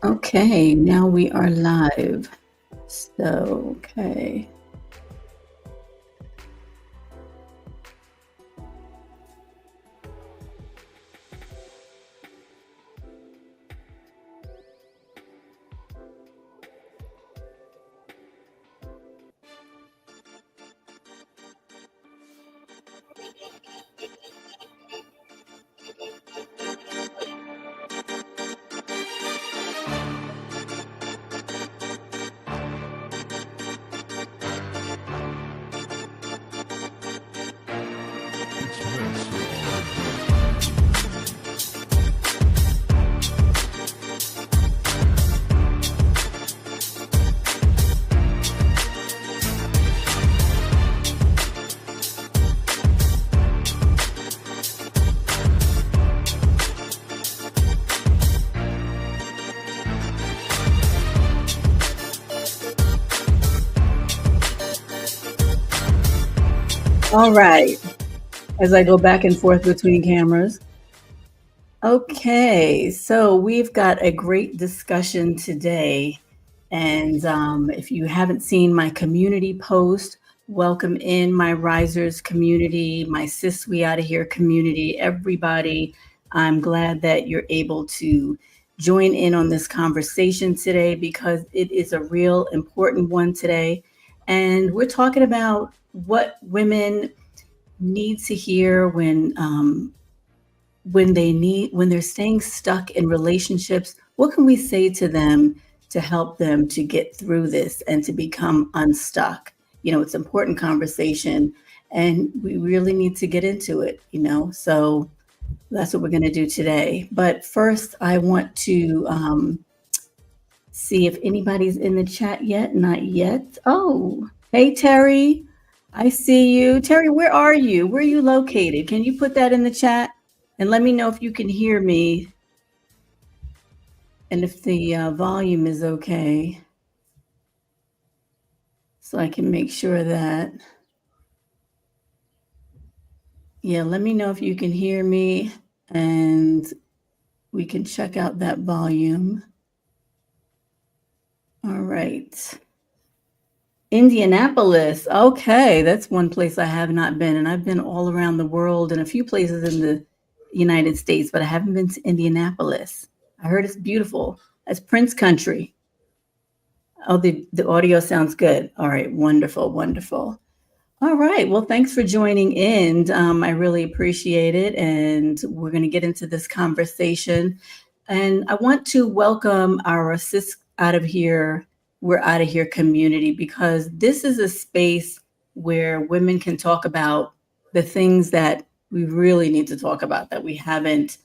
Okay, now we are live. Okay. All right. As I go back and forth between cameras. Okay, so we've got a great discussion today. And if you haven't seen my community post, welcome in my Risers community, my Sis We Outta Here community, everybody. I'm glad that you're able to join in on this conversation today because it is a real important one today. And we're talking about what women need to hear when they're staying stuck in relationships. What can we say to them to help them to get through this and to become unstuck? It's important conversation, and we really need to get into it. So that's what we're going to do today. But first, I want to see if anybody's in the chat yet. Not yet. Oh, hey, Terry. I see you. Terry, where are you? Where are you located? Can you put that in the chat? And let me know if you can hear me and if the volume is okay. So I can make sure that, yeah, let me know if you can hear me and we can check out that volume. All right. Indianapolis. Okay, that's one place I have not been. And I've been all around the world and a few places in the United States, but I haven't been to Indianapolis. I heard it's beautiful. That's Prince country. Oh, the audio sounds good. All right, wonderful, wonderful. All right, well, thanks for joining in. I really appreciate it, and we're going to get into this conversation. And I want to welcome our Sis Out of Here, We're Out of Here community, because this is a space where women can talk about the things that we really need to talk about that we haven't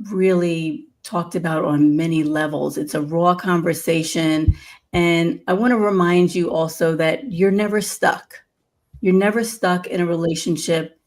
really talked about on many levels. It's a raw conversation. And I want to remind you also that you're never stuck. You're never stuck in a relationship,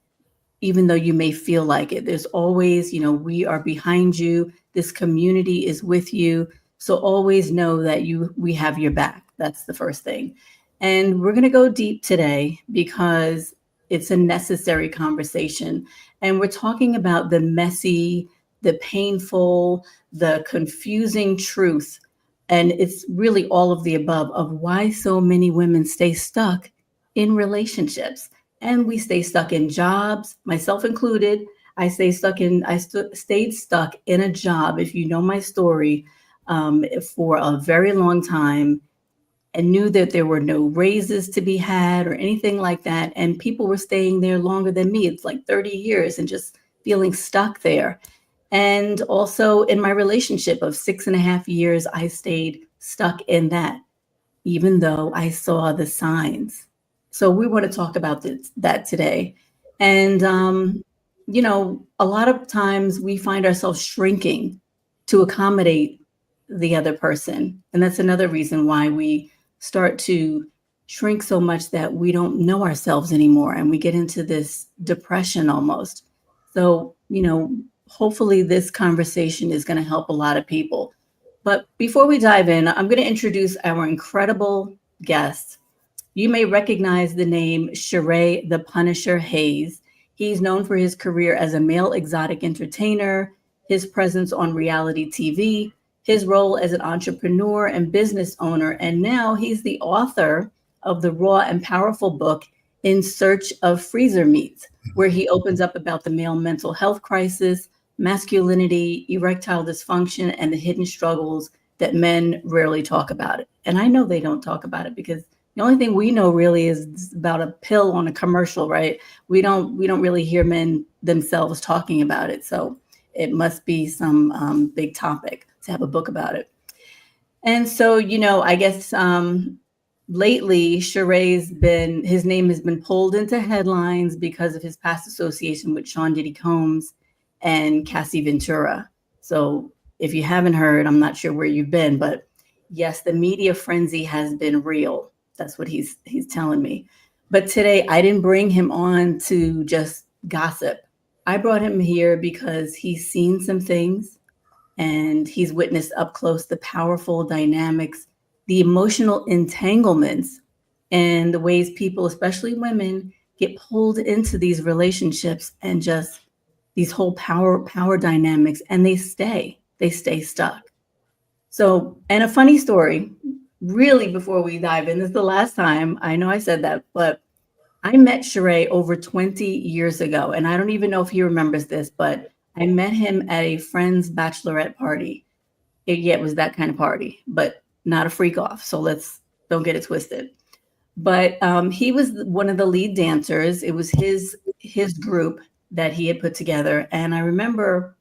even though you may feel like it. There's always, we are behind you. This community is with you. So always know that we have your back. That's the first thing. And we're going to go deep today because it's a necessary conversation. And we're talking about the messy, the painful, the confusing truth. And it's really all of the above of why so many women stay stuck in relationships. And we stay stuck in jobs, myself included. Stayed stuck in a job, if you know my story, for a very long time, and knew that there were no raises to be had or anything like that. And people were staying there longer than me. It's like 30 years and just feeling stuck there. And also in my relationship of 6.5 years, I stayed stuck in that, even though I saw the signs. So we want to talk about that today. And, a lot of times we find ourselves shrinking to accommodate the other person. And that's another reason why we start to shrink so much that we don't know ourselves anymore and we get into this depression almost. So, hopefully this conversation is going to help a lot of people. But before we dive in, I'm going to introduce our incredible guest. You may recognize the name Sharay the Punisher Hayes. He's known for his career as a male exotic entertainer, his presence on reality TV, his role as an entrepreneur and business owner. And now he's the author of the raw and powerful book, In Search of Freezer Meats, where he opens up about the male mental health crisis, masculinity, erectile dysfunction, and the hidden struggles that men rarely talk about it. And I know they don't talk about it because the only thing we know really is about a pill on a commercial, right? We don't really hear men themselves talking about it. So it must be some big topic to have a book about it. And so, I guess lately, Sharay's been his name has been pulled into headlines because of his past association with Sean Diddy Combs and Cassie Ventura. So, if you haven't heard, I'm not sure where you've been, but yes, the media frenzy has been real. That's what he's telling me. But today, I didn't bring him on to just gossip. I brought him here because he's seen some things and he's witnessed up close the powerful dynamics, the emotional entanglements, and the ways people, especially women, get pulled into these relationships and just these whole power dynamics, and they stay stuck. So, and a funny story, really, before we dive in, this is the last time I know I said that, but I met Sharay over 20 years ago, and I don't even know if he remembers this, but I met him at a friend's bachelorette party. Yeah, it was that kind of party, but not a freak off. So let's don't get it twisted. But he was one of the lead dancers. It was his group that he had put together, and I remember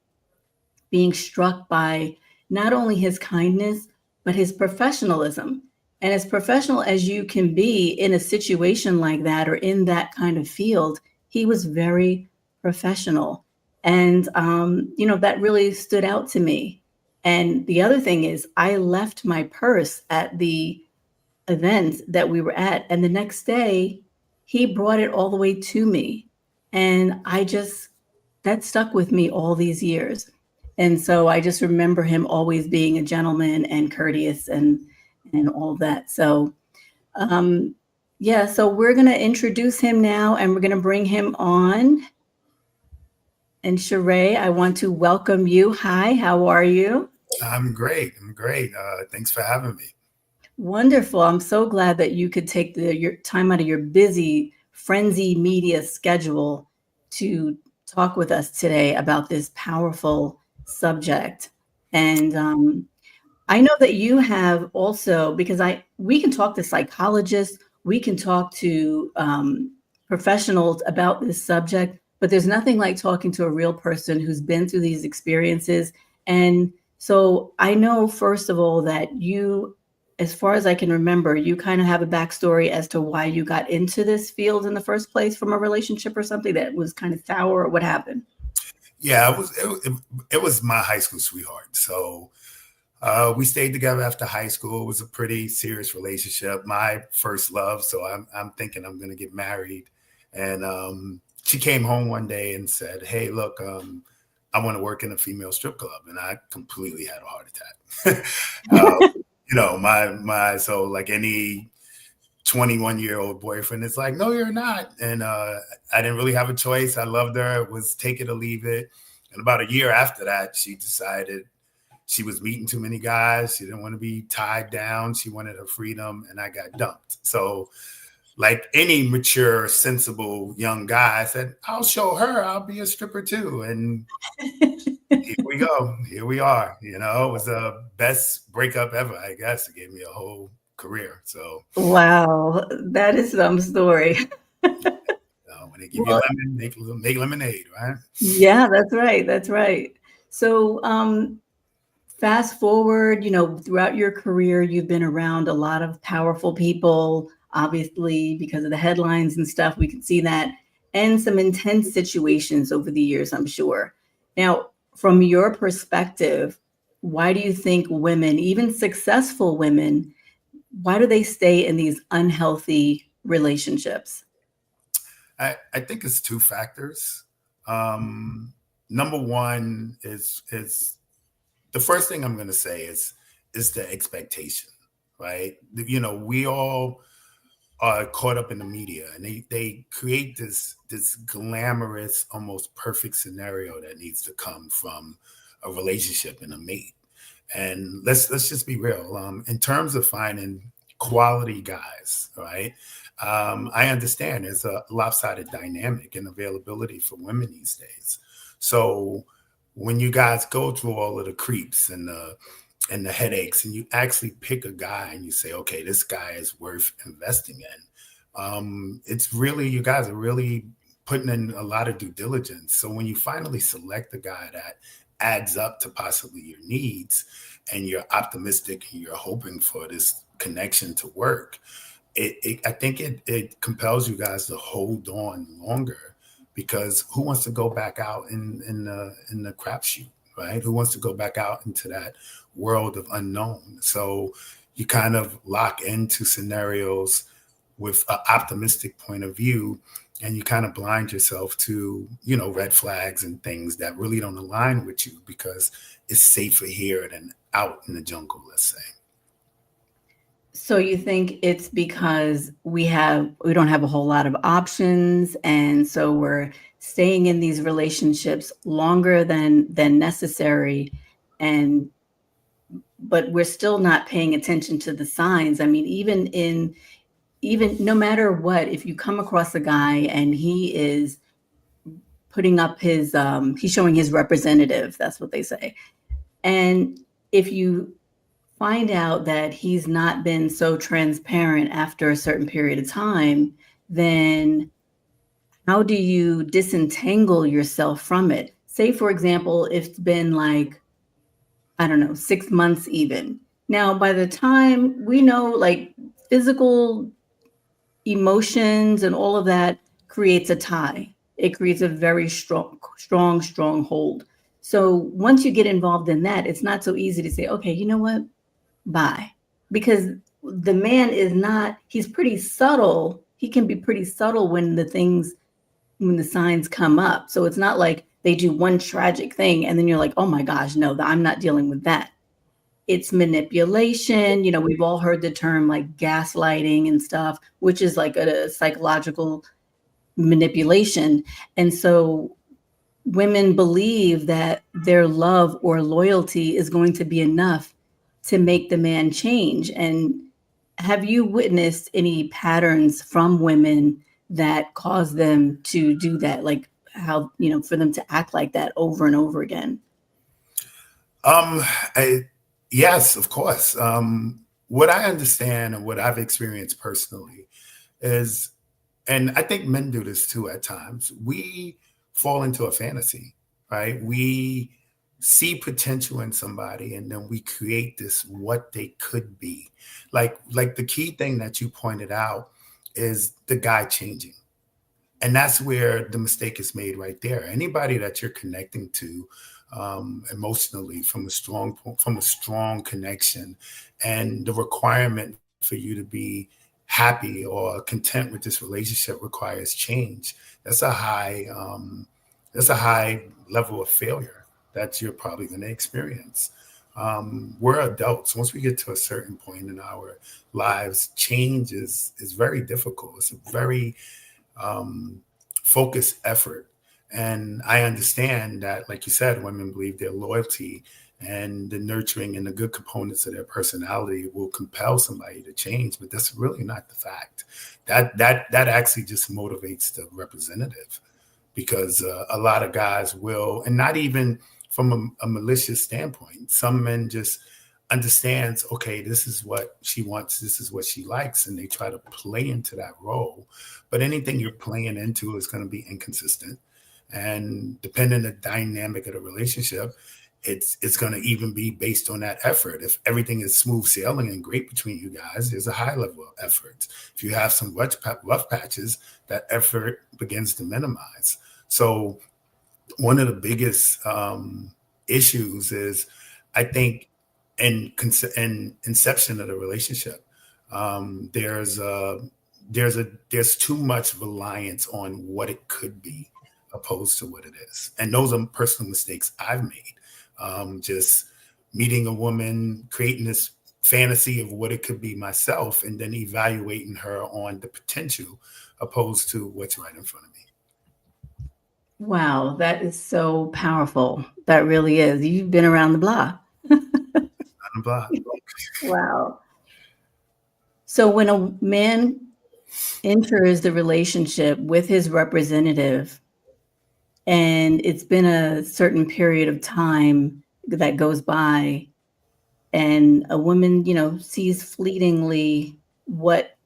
being struck by not only his kindness, but his professionalism. And as professional as you can be in a situation like that or in that kind of field, he was very professional. And, that really stood out to me. And the other thing is, I left my purse at the event that we were at. And the next day, he brought it all the way to me. And that stuck with me all these years. And so I just remember him always being a gentleman and courteous and all that. So, um, yeah, so we're going to introduce him now and we're going to bring him on. And Sharay, I want to welcome you. Hi, how are you? I'm great. I'm great. Thanks for having me. Wonderful. I'm so glad that you could take your time out of your busy, frenzy media schedule to talk with us today about this powerful subject. And I know that you have also, because we can talk to psychologists, we can talk to professionals about this subject, but there's nothing like talking to a real person who's been through these experiences. And so I know, first of all, that you, as far as I can remember, you kind of have a backstory as to why you got into this field in the first place from a relationship or something that was kind of sour or what happened. Yeah, it was my high school sweetheart. So we stayed together after high school. It was a pretty serious relationship. My first love. So I'm thinking I'm going to get married. And she came home one day and said, "Hey, look, I want to work in a female strip club," and I completely had a heart attack. My so like any 21-year-old boyfriend. It's like, no, you're not. And I didn't really have a choice. I loved her. It was take it or leave it. And about a year after that, she decided she was meeting too many guys. She didn't want to be tied down. She wanted her freedom, and I got dumped. So, like any mature, sensible young guy, I said, I'll show her. I'll be a stripper too. And here we go. Here we are. It was the best breakup ever, I guess. It gave me a whole career. So Wow, that is some story. when they give you Well, lemon, make lemonade, right? yeah, that's right. That's right. So, fast forward, throughout your career, you've been around a lot of powerful people, obviously, because of the headlines and stuff. We can see that, and some intense situations over the years, I'm sure. Now, from your perspective, why do you think women, even successful women, why do they stay in these unhealthy relationships? I think it's two factors. Number one is the first thing I'm going to say is the expectation, right? We all are caught up in the media, and they create this glamorous, almost perfect scenario that needs to come from a relationship and a mate. And let's just be real. In terms of finding quality guys, right? I understand there's a lopsided dynamic and availability for women these days. So when you guys go through all of the creeps and the headaches, and you actually pick a guy and you say, okay, this guy is worth investing in. It's really, you guys are really putting in a lot of due diligence. So when you finally select a guy that adds up to possibly your needs, and you're optimistic and you're hoping for this connection to work, I think it compels you guys to hold on longer, because who wants to go back out in the crapshoot, right? Who wants to go back out into that world of unknown? So you kind of lock into scenarios with an optimistic point of view, and you kind of blind yourself to, red flags and things that really don't align with you, because it's safer here than out in the jungle, let's say. So you think it's because we don't have a whole lot of options, and so we're staying in these relationships longer than necessary, and but we're still not paying attention to the signs. I mean, even no matter what, if you come across a guy and he is putting up he's showing his representative, that's what they say. And if you find out that he's not been so transparent after a certain period of time, then how do you disentangle yourself from it? Say, for example, if it's been like, I don't know, 6 months even. Now, by the time we know, like, physical emotions and all of that creates a tie. It creates a very strong hold. So once you get involved in that, it's not so easy to say, okay, you know what? Bye. Because the man he's pretty subtle. He can be pretty subtle when the signs come up. So it's not like they do one tragic thing and then you're like, oh my gosh, no, I'm not dealing with that. It's manipulation. We've all heard the term like gaslighting and stuff, which is like a psychological manipulation. And so women believe that their love or loyalty is going to be enough to make the man change. And have you witnessed any patterns from women that cause them to do that? Like how, for them to act like that over and over again? Um, yes, of course. What I understand and what I've experienced personally is, and I think men do this too at times, we fall into a fantasy, right? We see potential in somebody and then we create this what they could be. Like the key thing that you pointed out is the guy changing. And that's where the mistake is made right there. Anybody that you're connecting to emotionally from a strong connection, and the requirement for you to be happy or content with this relationship requires change. That's a high level of failure that you're probably going to experience. We're adults. Once we get to a certain point in our lives, change is very difficult. It's a very focused effort. And I understand that, like you said, women believe their loyalty and the nurturing and the good components of their personality will compel somebody to change, but that's really not the fact. That actually just motivates the representative, because a lot of guys will, and not even from a malicious standpoint. Some men just understands, okay, this is what she wants, this is what she likes, and they try to play into that role. But anything you're playing into is going to be inconsistent, and depending on the dynamic of the relationship, it's going to even be based on that effort. If everything is smooth sailing and great between you guys, there's a high level of effort. If you have some rough patches, that effort begins to minimize. So one of the biggest issues is, I think, in inception of the relationship, there's too much reliance on what it could be opposed to what it is. And those are personal mistakes I've made. Just meeting a woman, creating this fantasy of what it could be myself, and then evaluating her on the potential opposed to what's right in front of me. Wow, that is so powerful. That really is. You've been around the block. block. Wow. So when a man enters the relationship with his representative and it's been a certain period of time that goes by and a woman, sees fleetingly what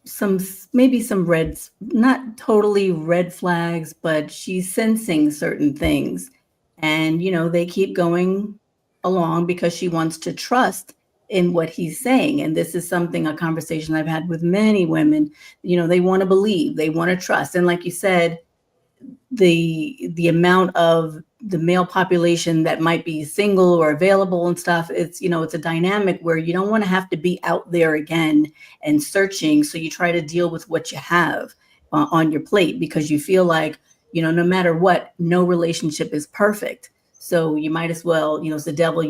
some maybe some reds, not totally red flags, but she's sensing certain things. And, they keep going along because she wants to trust in what he's saying. And this is a conversation I've had with many women. They want to believe, they want to trust. And like you said, the amount of the male population that might be single or available and stuff, it's a dynamic where you don't want to have to be out there again and searching, so you try to deal with what you have on your plate, because you feel like, no matter what, no relationship is perfect, so you might as well, it's the devil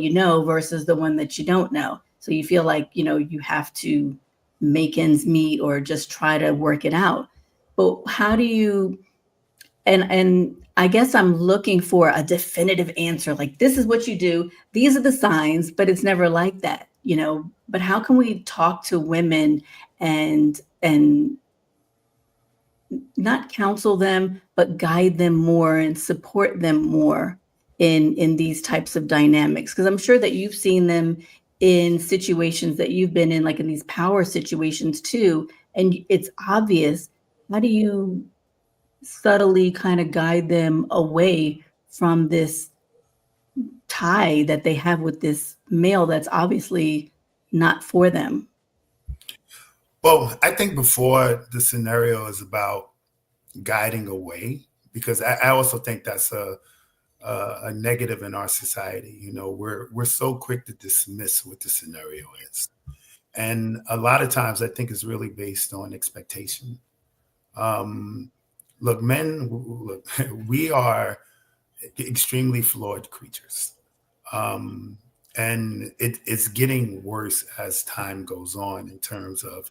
versus the one that you don't know, so you feel like, you have to make ends meet or just try to work it out. But how do you, and I guess I'm looking for a definitive answer. Like, this is what you do. These are the signs, but it's never like that, But how can we talk to women and not counsel them, but guide them more and support them more in these types of dynamics? Because I'm sure that you've seen them in situations that you've been in, like in these power situations too, and it's obvious. How do you subtly kind of guide them away from this tie that they have with this male that's obviously not for them? Well, I think before the scenario is about guiding away, because I also think that's a negative in our society. We're so quick to dismiss what the scenario is, and a lot of times I think it's really based on expectation. Look, we are extremely flawed creatures. And it's getting worse as time goes on in terms of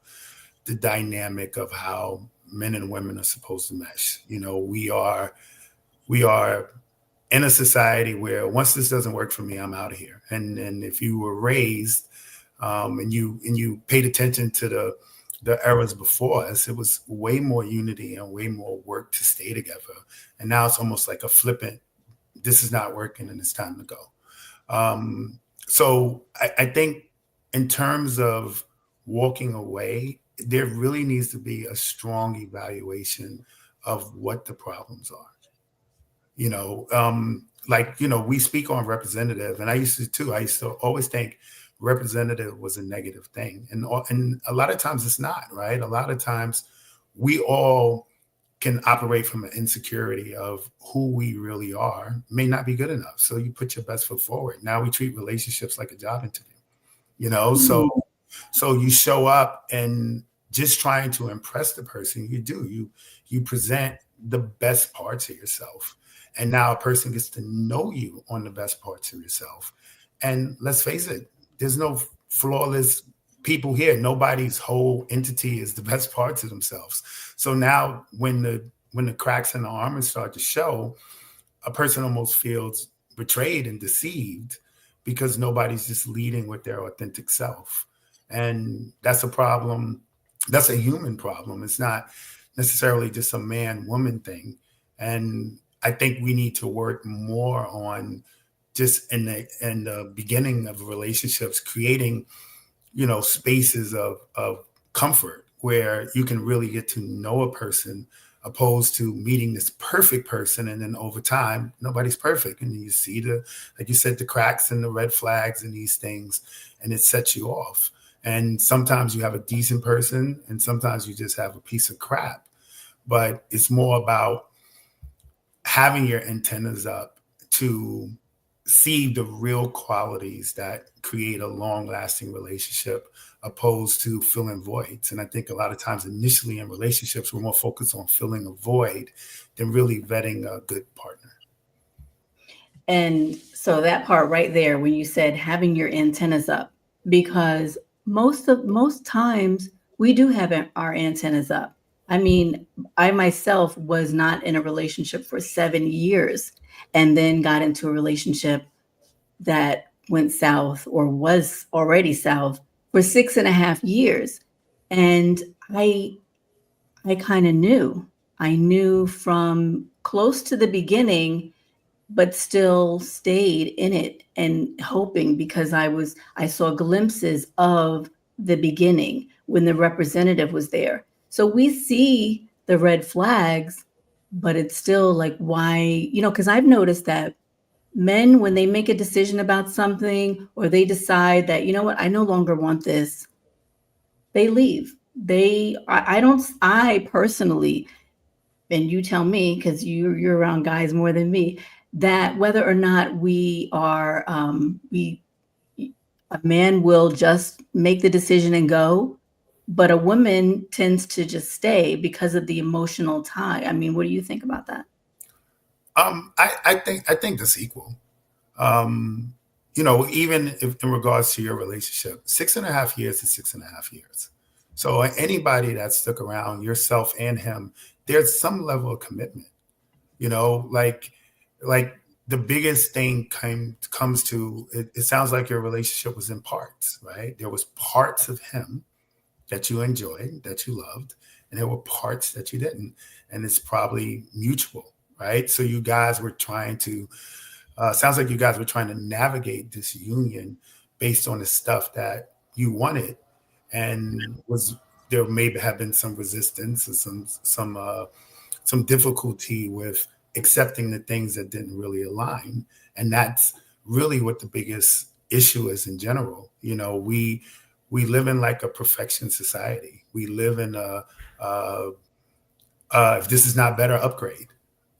the dynamic of how men and women are supposed to mesh. We are in a society where once this doesn't work for me, I'm out of here. And if you were raised and you paid attention to the eras before us, it was way more unity and way more work to stay together. And now it's almost like a flippant, this is not working and it's time to go. So I think in terms of walking away, there really needs to be a strong evaluation of what the problems are. We speak on representative, and I used to too. I used to always think representative was a negative thing. And a lot of times it's not, right? A lot of times we all can operate from an insecurity of who we really are, may not be good enough. So you put your best foot forward. Now we treat relationships like a job interview, so you show up and just trying to impress the person, you present the best parts of yourself. And now a person gets to know you on the best parts of yourself. And let's face it, there's no flawless people here. Nobody's whole entity is the best parts of themselves. So now when the cracks in the armor start to show, a person almost feels betrayed and deceived because nobody's just leading with their authentic self. And that's a problem. That's a human problem. It's not necessarily just a man-woman thing. And I think we need to work more on just in the beginning of relationships, creating, spaces of comfort where you can really get to know a person, opposed to meeting this perfect person. And then over time, nobody's perfect. And you see like you said, the cracks and the red flags and these things, and it sets you off. And sometimes you have a decent person and sometimes you just have a piece of crap. But it's more about having your antennas up to see the real qualities that create a long-lasting relationship, opposed to filling voids. And I think a lot of times initially in relationships, we're more focused on filling a void than really vetting a good partner. And so that part right there, when you said having your antennas up, because most times we do have our antennas up. I mean, I myself was not in a relationship for 7 years and then got into a relationship that went south or was already south for 6.5 years. And I kind of knew. I knew from close to the beginning, but still stayed in it and hoping, because I saw glimpses of the beginning when the representative was there. So we see the red flags, but it's still like, why, because I've noticed that men, when they make a decision about something, or they decide that, you know what, I no longer want this, they leave. I don't, I personally, and you tell me, because you're around guys more than me, that whether or not we are, a man will just make the decision and go, but a woman tends to just stay because of the emotional tie. I mean, what do you think about that? I think that's equal. Um, even if in regards to your relationship, 6.5 years is 6.5 years. So anybody that stuck around, yourself and him, there's some level of commitment. Like the biggest thing comes to it. It sounds like your relationship was in parts, right? There was parts of him that you enjoyed, that you loved, and there were parts that you didn't, and it's probably mutual, right? So you guys were trying to sounds like you guys were trying to navigate this union based on the stuff that you wanted, and was there may have been some resistance or some difficulty with accepting the things that didn't really align, and that's really what the biggest issue is in general. We live in like a perfection society. We live in a if this is not better, upgrade.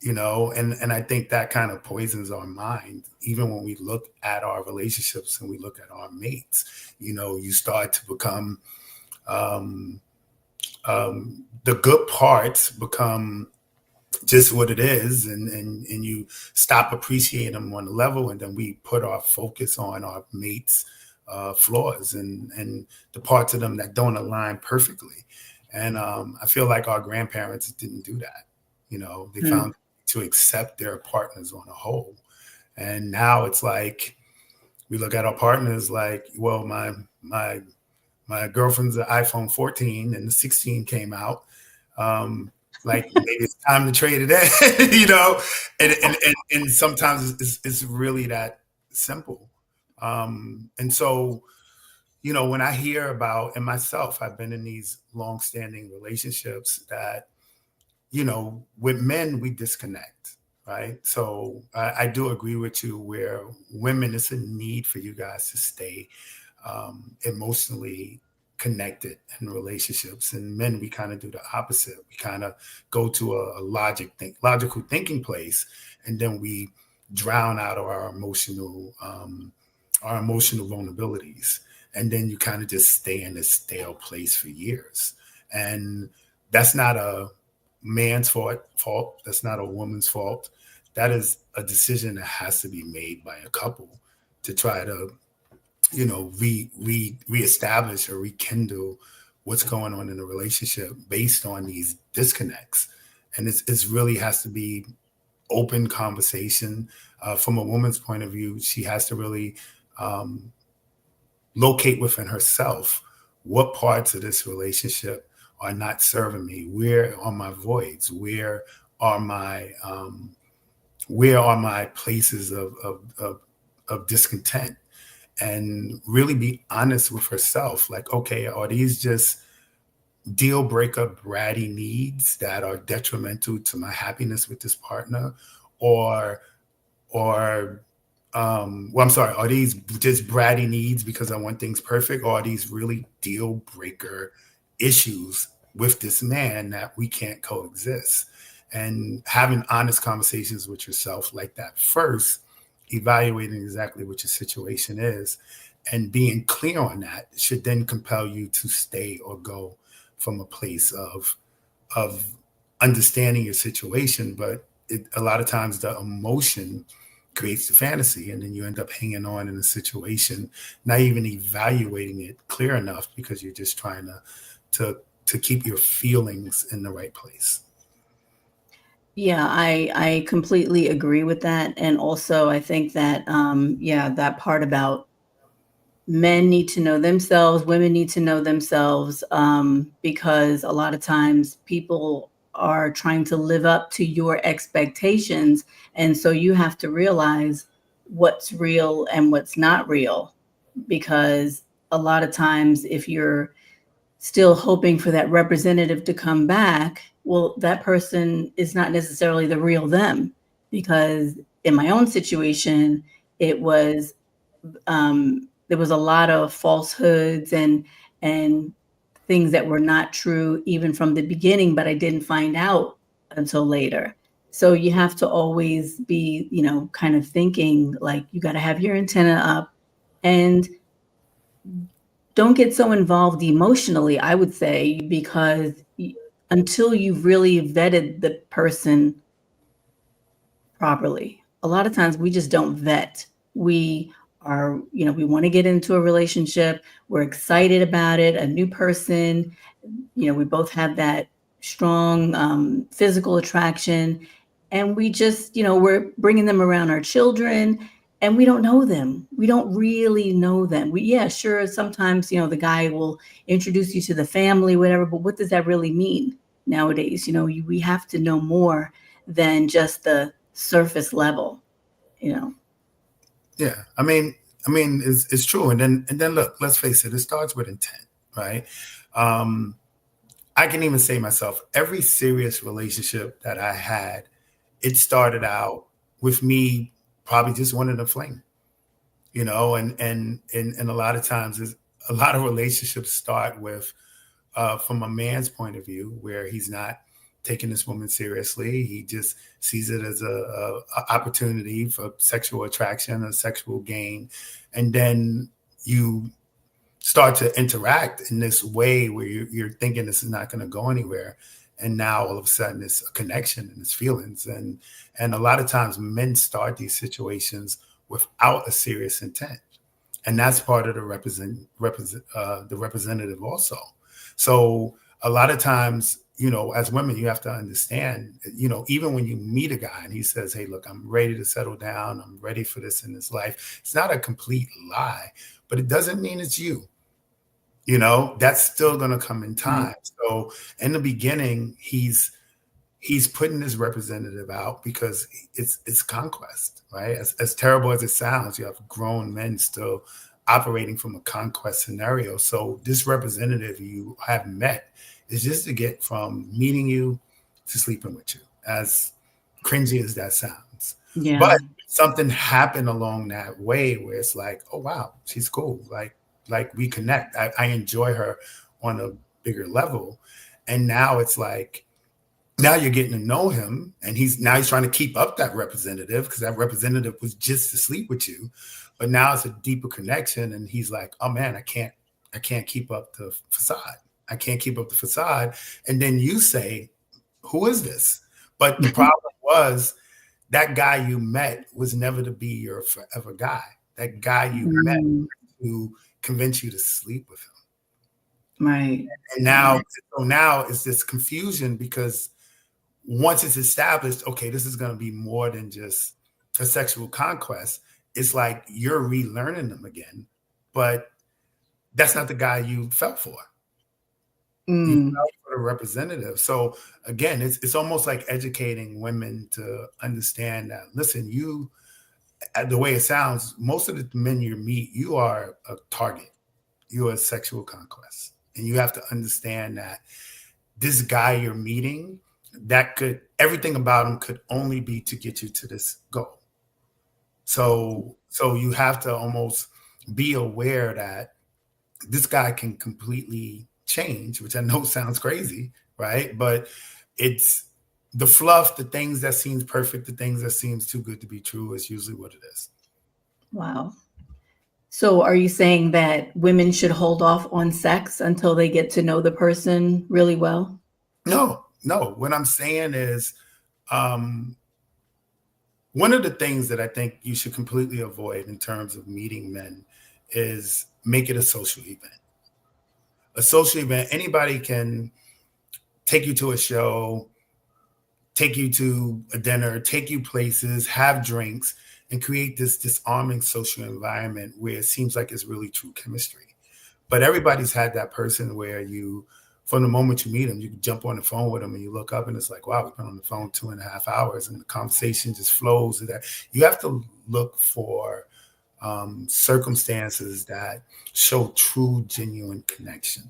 And I think that kind of poisons our mind, even when we look at our relationships and we look at our mates. You start to become the good parts become just what it is, and you stop appreciating them on the level, and then we put our focus on our mates flaws and the parts of them that don't align perfectly. And I feel like our grandparents didn't do that. They Hmm. found to accept their partners on a whole. And now it's like we look at our partners like, well, my girlfriend's an iPhone 14 and the 16 came out. Like maybe it's time to trade it in, and sometimes it's really that simple. And so, when I hear about, and myself, I've been in these long-standing relationships that, with men, we disconnect, right? So I do agree with you where women, it's a need for you guys to stay emotionally connected in relationships. And men, we kind of do the opposite. We kind of go to a logical thinking place, and then we drown out of our emotional vulnerabilities. And then you kind of just stay in this stale place for years. And that's not a man's fault. That's not a woman's fault. That is a decision that has to be made by a couple to try to, reestablish or rekindle what's going on in the relationship based on these disconnects. And it's really has to be open conversation. From a woman's point of view, she has to really locate within herself what parts of this relationship are not serving me. Where are my voids? Are my where are my places of discontent? And really be honest with herself. Like, okay, are these just deal breaker bratty needs that are detrimental to my happiness with this partner? Or I'm sorry, are these just bratty needs because I want things perfect? Or are these really deal breaker issues with this man that we can't coexist? And having honest conversations with yourself like that first, evaluating exactly what your situation is, and being clear on that should then compel you to stay or go from a place of understanding your situation. But a lot of times the emotion creates the fantasy, and then you end up hanging on in a situation, not even evaluating it clear enough because you're just trying to keep your feelings in the right place. Yeah, I completely agree with that, and also I think that, yeah, that part about men need to know themselves, women need to know themselves, because a lot of times people are trying to live up to your expectations. And so you have to realize what's real and what's not real. Because a lot of times, if you're still hoping for that representative to come back, well, that person is not necessarily the real them. Because in my own situation, it was there was a lot of falsehoods and things that were not true even from the beginning, but I didn't find out until later. So you have to always be, kind of thinking like you got to have your antenna up and don't get so involved emotionally, I would say, because until you've really vetted the person properly. A lot of times we just don't vet. We we want to get into a relationship. We're excited about it, a new person. We both have that strong physical attraction. And we just, we're bringing them around our children and we don't know them. We don't really know them. Yeah, sure. Sometimes, the guy will introduce you to the family, whatever, but what does that really mean nowadays? We have to know more than just the surface level, you know. Yeah, it's true. And then look, let's face it, it starts with intent, right? Um, I can even say myself, every serious relationship that I had, it started out with me probably just wanting to fling, and a lot of times a lot of relationships start with from a man's point of view, where he's not taking this woman seriously. He just sees it as a opportunity for sexual attraction or sexual gain. And then you start to interact in this way where you're thinking this is not going to go anywhere. And now all of a sudden it's a connection and it's feelings. And a lot of times men start these situations without a serious intent. And that's part of the representative also. So a lot of times, as women, you have to understand, even when you meet a guy and he says, "Hey, look, I'm ready to settle down. I'm ready for this in this life." It's not a complete lie, but it doesn't mean it's you. That's still going to come in Right. time. So in the beginning, he's putting his representative out because it's conquest, right? As terrible as it sounds, you have grown men still operating from a conquest scenario. So this representative you have met is just to get from meeting you to sleeping with you, as cringy as that sounds. Yeah. But something happened along that way where it's like, oh wow, she's cool. Like we connect. I enjoy her on a bigger level. And now it's like, now you're getting to know him, and he's trying to keep up that representative because that representative was just to sleep with you. But now it's a deeper connection, and he's like, oh man, I can't keep up the facade. I can't keep up the facade. And then you say, who is this? But the problem was, that guy you met was never to be your forever guy. That guy you met Mm, to convince you to sleep with him. right. And Right. now it's this confusion because once it's established, okay, this is going to be more than just a sexual conquest. It's like you're relearning them again, but that's not the guy you felt for. You Mm, felt for the representative. So again, it's almost like educating women to understand that. Listen, the way it sounds, most of the men you meet, you are a target. You are a sexual conquest, and you have to understand that this guy you're meeting, that could everything about him could only be to get you to this goal. So you have to almost be aware that this guy can completely change, which I know sounds crazy, right? But it's the fluff, the things that seems perfect, the things that seems too good to be true is usually what it is. wow. So are you saying that women should hold off on sex until they get to know the person really well? No, no. What I'm saying is, um, one of the things that I think you should completely avoid in terms of meeting men is make it a social event. A social event, anybody can take you to a show, take you to a dinner, take you places, have drinks, and create this disarming social environment where it seems like it's really true chemistry. But everybody's had that person where you, from the moment you meet them, you can jump on the phone with them and you look up and it's like, wow, we've been on the phone 2.5 hours and the conversation just flows. And that you have to look for circumstances that show true, genuine connection.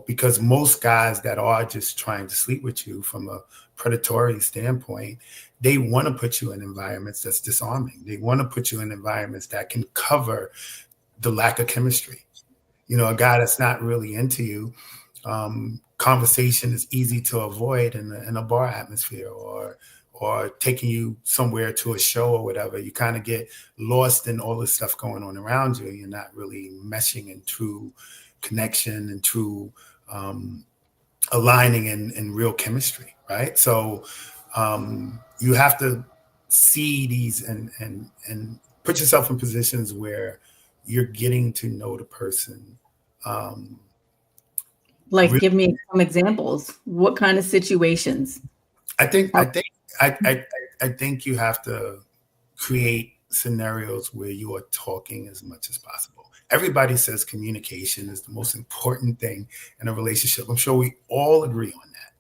Because most guys that are just trying to sleep with you from a predatory standpoint, they want to put you in environments that's disarming. They want to put you in environments that can cover the lack of chemistry. A guy that's not really into you, conversation is easy to avoid in a bar atmosphere or taking you somewhere to a show or whatever. You kind of get lost in all this stuff going on around you. You're not really meshing in true connection and true aligning in real chemistry, right? So you have to see these and put yourself in positions where you're getting to know the person. Like, give me some examples. What kind of situations? I think you have to create scenarios where you are talking as much as possible. Everybody says communication is the most important thing in a relationship. I'm sure we all agree on that,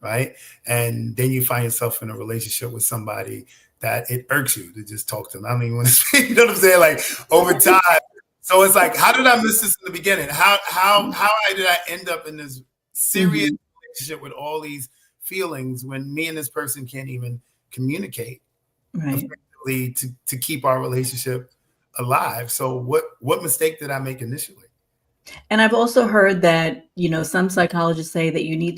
right? And then you find yourself in a relationship with somebody that it irks you to just talk to them. I don't even want to speak, you know what I'm saying? Like over time. So it's like, how did I miss this in the beginning? How did I end up in this serious relationship with all these feelings when me and this person can't even communicate effectively to keep our relationship alive? So what mistake did I make initially? And I've also heard that, some psychologists say that you need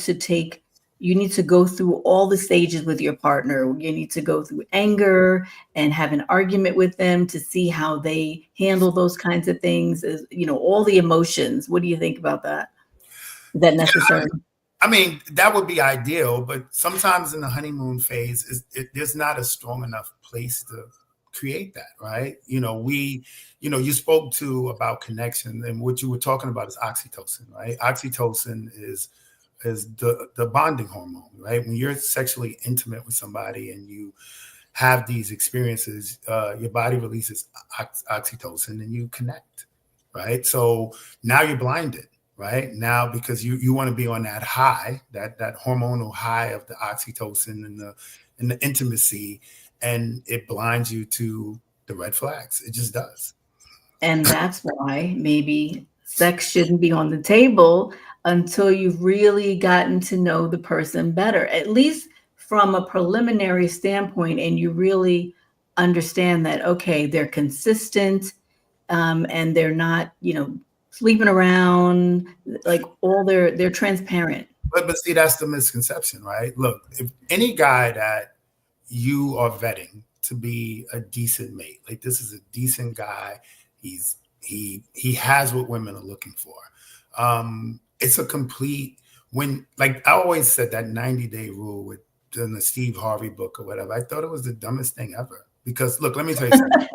to go through all the stages with your partner. You need to go through anger and have an argument with them to see how they handle those kinds of things, all the emotions. What do you think about that? Is that necessary? Yeah, I mean, that would be ideal, but sometimes in the honeymoon phase, there's not a strong enough place to create that, right? You spoke about connection, and what you were talking about is oxytocin, right? Oxytocin is the bonding hormone, right? When you're sexually intimate with somebody and you have these experiences, your body releases oxytocin and you connect, right? So now you're blinded, right? Now, because you want to be on that high, that hormonal high of the oxytocin and the intimacy, and it blinds you to the red flags. It just does. And that's why maybe sex shouldn't be on the table until you've really gotten to know the person better, at least from a preliminary standpoint, and you really understand that, okay, they're consistent, and they're not, sleeping around, like they're transparent. But see, that's the misconception, right? Look, if any guy that you are vetting to be a decent mate, like this is a decent guy, he has what women are looking for. It's a complete like I always said that 90-day rule in the Steve Harvey book or whatever. I thought it was the dumbest thing ever because look, let me tell you something.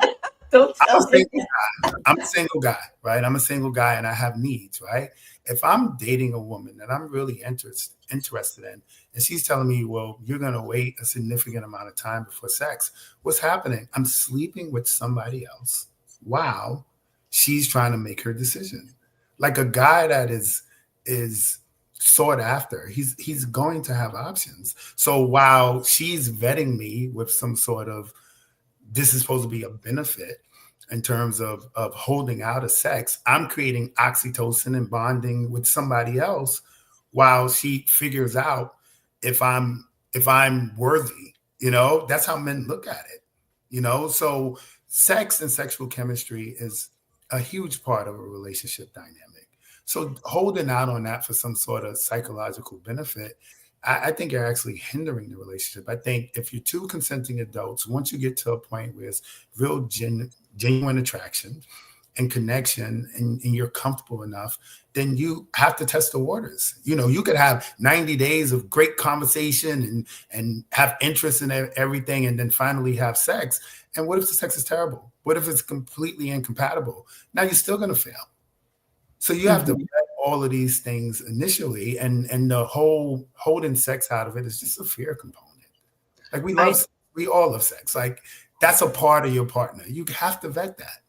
I'm a single guy, right? I'm a single guy and I have needs, right? If I'm dating a woman that I'm really interested in, and she's telling me, well, you're going to wait a significant amount of time before sex, what's happening? I'm sleeping with somebody else. Wow. She's trying to make her decision. Like a guy that is sought after, he's going to have options. So while she's vetting me with some sort of, this is supposed to be a benefit in terms of holding out of sex, I'm creating oxytocin and bonding with somebody else while she figures out if I'm worthy. That's how men look at it. So sex and sexual chemistry is a huge part of a relationship dynamic. So holding out on that for some sort of psychological benefit, I think you're actually hindering the relationship. I think if you're two consenting adults, once you get to a point where it's real genuine attraction and connection and you're comfortable enough, then you have to test the waters. You could have 90 days of great conversation and have interest in everything and then finally have sex. And what if the sex is terrible? What if it's completely incompatible? Now you're still going to fail. So you have to vet all of these things initially, and the whole holding sex out of it is just a fear component. Like I we all love sex. Like that's a part of your partner. You have to vet that.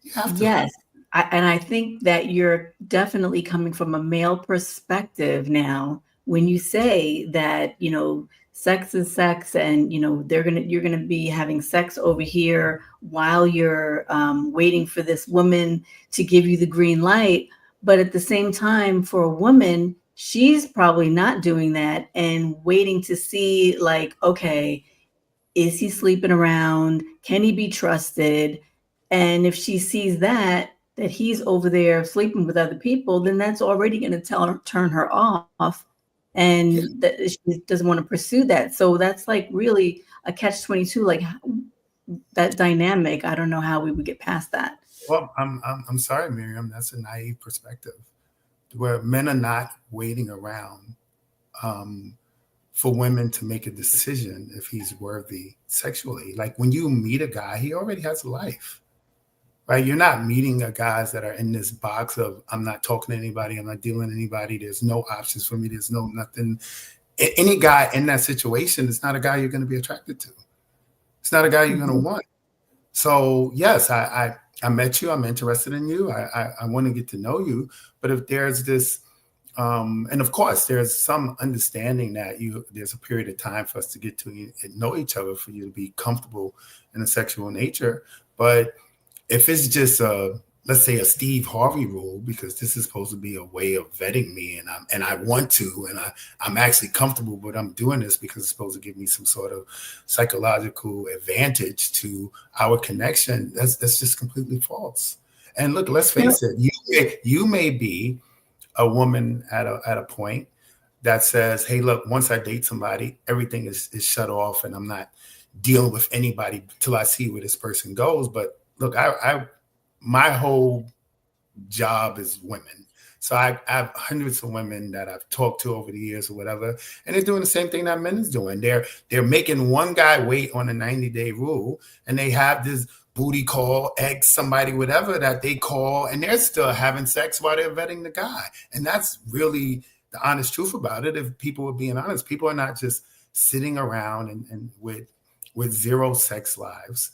You have to. Yes, and I think that you're definitely coming from a male perspective now when you say that, sex is sex, and you're gonna be having sex over here while you're waiting for this woman to give you the green light. But at the same time, for a woman, she's probably not doing that and waiting to see, like, okay, is he sleeping around? Can he be trusted? And if she sees that he's over there sleeping with other people, then that's already going to turn her off, Yeah. and that she doesn't want to pursue that. So that's like really a catch-22, like that dynamic. I don't know how we would get past that. Well, I'm sorry, Miriam. That's a naive perspective, where men are not waiting around for women to make a decision if he's worthy sexually. Like when you meet a guy, he already has a life, right? You're not meeting a guys that are in this box of I'm not talking to anybody, I'm not dealing with anybody. There's no options for me. There's no nothing. Any guy in that situation is not a guy you're going to be attracted to. It's not a guy you're going to want. So yes, I met you. I'm interested in you. I want to get to know you. But if there's this, and of course, there's some understanding that there's a period of time for us to get to know each other, for you to be comfortable in a sexual nature. But if it's just let's say a Steve Harvey rule, because this is supposed to be a way of vetting me, and I want to, and I'm actually comfortable, but I'm doing this because it's supposed to give me some sort of psychological advantage to our connection. That's just completely false. And look, let's face it, you may be a woman at a point that says, hey, look, once I date somebody, everything is shut off, and I'm not dealing with anybody till I see where this person goes. But look, my whole job is women. So I have hundreds of women that I've talked to over the years or whatever, and they're doing the same thing that men is doing. They're making one guy wait on a 90-day rule, and they have this booty call, ex somebody, whatever that they call, and they're still having sex while they're vetting the guy. And that's really the honest truth about it. If people are being honest, people are not just sitting around and with zero sex lives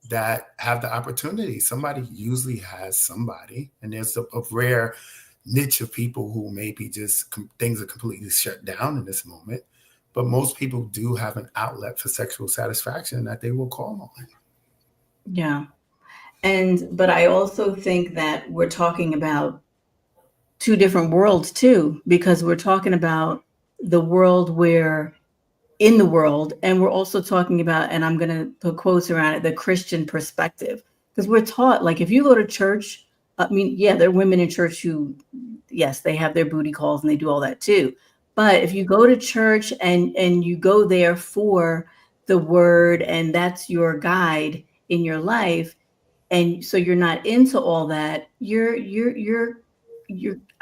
that have the opportunity. Somebody usually has somebody, and there's a rare niche of people who maybe just things are completely shut down in this moment. But most people do have an outlet for sexual satisfaction that they will call on. Yeah. But I also think that we're talking about two different worlds too, because we're talking about the world in the world, and we're also talking about, and I'm going to put quotes around it, the Christian perspective. Because we're taught, like, if you go to church, I mean, yeah, there are women in church who, yes, they have their booty calls and they do all that too. But if you go to church and you go there for the word, and that's your guide in your life, and so you're not into all that,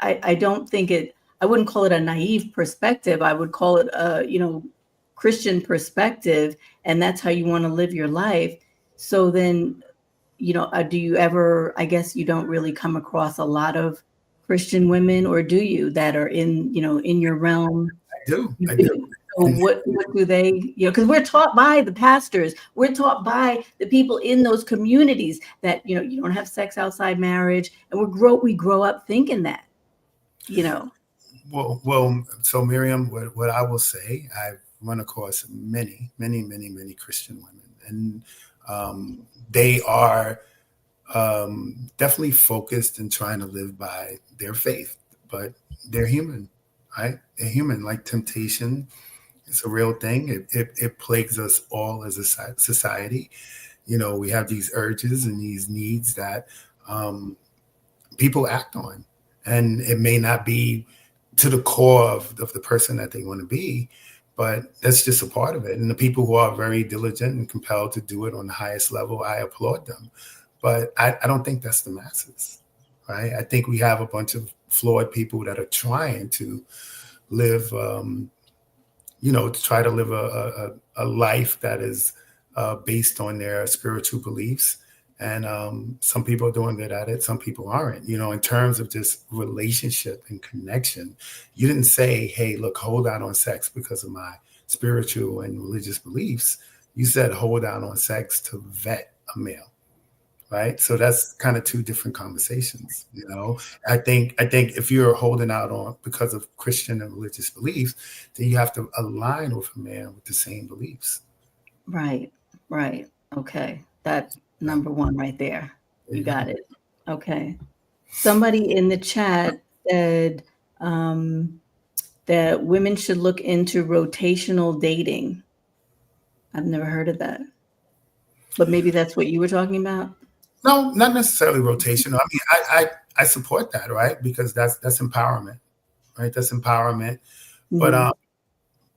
I don't think I wouldn't call it a naive perspective. I would call it a, Christian perspective, and that's how you want to live your life. So then, do you ever, I guess you don't really come across a lot of Christian women, or do you, that are in your realm? I do. So what do they, because we're taught by the pastors, we're taught by the people in those communities that, you don't have sex outside marriage. And we grow up thinking that, Well, so Miriam, what I will say, I've run across many, many, many, many Christian women, and they are definitely focused and trying to live by their faith, but they're human, right? They're human. Like temptation, it's a real thing. It plagues us all as a society. We have these urges and these needs that people act on, and it may not be to the core of the person that they want to be, but that's just a part of it. And the people who are very diligent and compelled to do it on the highest level, I applaud them. But I don't think that's the masses, right? I think we have a bunch of flawed people that are trying to live, to try to live a life that is based on their spiritual beliefs. And some people are doing good at it, some people aren't. In terms of just relationship and connection, you didn't say, hey, look, hold out on sex because of my spiritual and religious beliefs. You said hold out on sex to vet a male. Right. So that's kind of two different conversations. I think if you're holding out on because of Christian and religious beliefs, then you have to align with a man with the same beliefs. Right. Right. Okay. That Yeah. number one right there. There You you go. got it. Okay. Somebody in the chat said um, that women should look into rotational dating. I've never heard of that, but maybe that's what you were talking about. No, not necessarily rotational. I mean, I support that, right? Because that's empowerment, right? That's empowerment. But Mhm.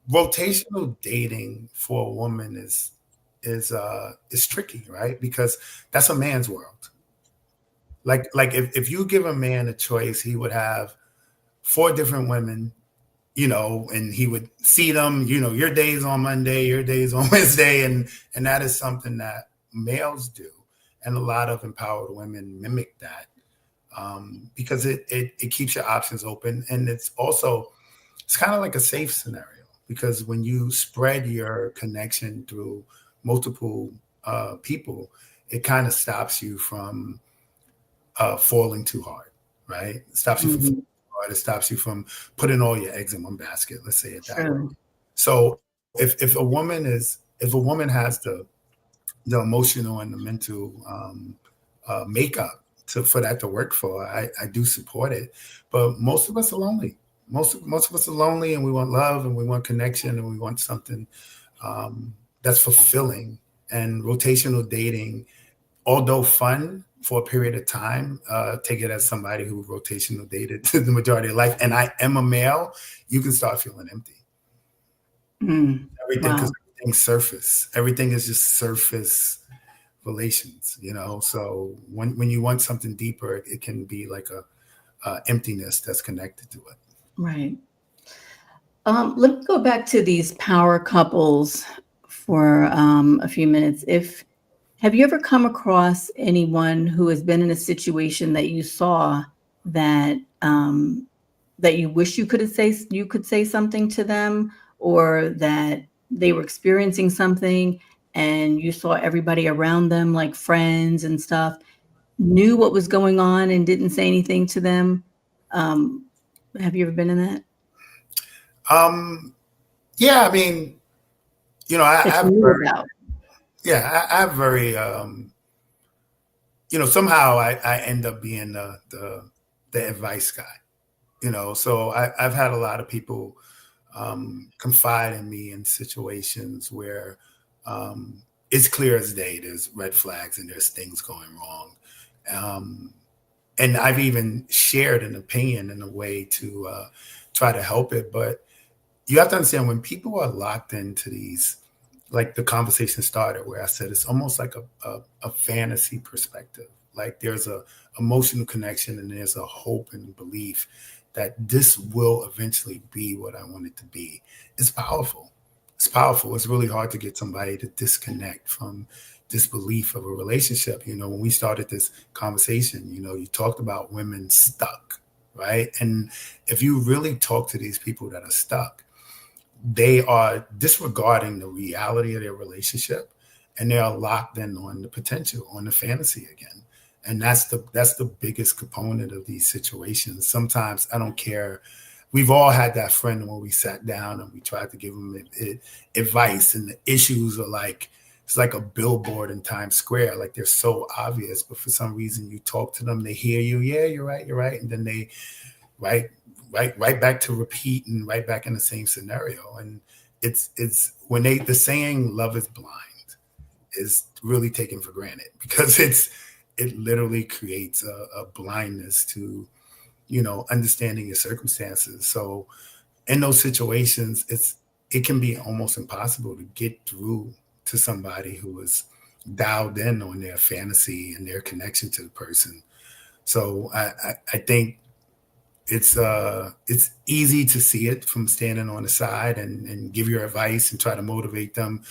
rotational dating for a woman is tricky, right? Because that's a man's world. Like if you give a man a choice, he would have four different women, and he would see them, your day's on Monday, your day's on Wednesday, and that is something that males do, and a lot of empowered women mimic that, because it keeps your options open, and it's kind of like a safe scenario, because when you spread your connection through multiple people, it kind of stops you from falling too hard, right? It stops you from falling Mhm. too hard. It stops you from putting all your eggs in one basket. Let's say it that way. True. So if a woman has the emotional and the mental makeup for that to work for, I do support it. But most of us are lonely. Most of us are lonely, and we want love, and we want connection, and we want something that's fulfilling. And rotational dating, although fun for a period of time, take it as somebody who rotational dated the majority of life, and I am a male, you can start feeling empty. Mm. Everything, because Wow. everything is just surface relations. So when you want something deeper, it can be like a emptiness that's connected to it. Right. Let me go back to these power couples for a few minutes. If Have you ever come across anyone who has been in a situation that you saw that that you wish you could say something to them, or that they were experiencing something and you saw everybody around them, like friends and stuff, knew what was going on and didn't say anything to them? Um, have you ever been in that? um yeah, I mean, I That you have knew very, about? yeah, I have very, somehow I end up being the advice guy. So I've had a lot of people confide in me in situations where it's clear as day there's red flags and there's things going wrong. Um, and I've even shared an opinion in a way to try to help it. But you have to understand, when people are locked into these, like the conversation started where I said it's almost like a fantasy perspective. Like there's a emotional connection, and there's a hope and belief that this will eventually be what I want it to be. It's powerful. It's powerful. It's really hard to get somebody to disconnect from this belief of a relationship. When we started this conversation, you talked about women stuck, right? And if you really talk to these people that are stuck, they are disregarding the reality of their relationship, and they are locked in on the potential, on the fantasy again. And that's the biggest component of these situations. Sometimes I don't care. We've all had that friend when we sat down and we tried to give them advice, and the issues are like, it's like a billboard in Times Square. Like they're so obvious, but for some reason you talk to them, they hear you. Yeah, you're right. And then they right right back to repeat, and right back in the same scenario. And it's when the saying love is blind is really taken for granted, because it literally creates a blindness to understanding your circumstances. So in those situations, it can be almost impossible to get through to somebody who is dialed in on their fantasy and their connection to the person. So I think it's easy to see it from standing on the side, and give your advice and try to motivate them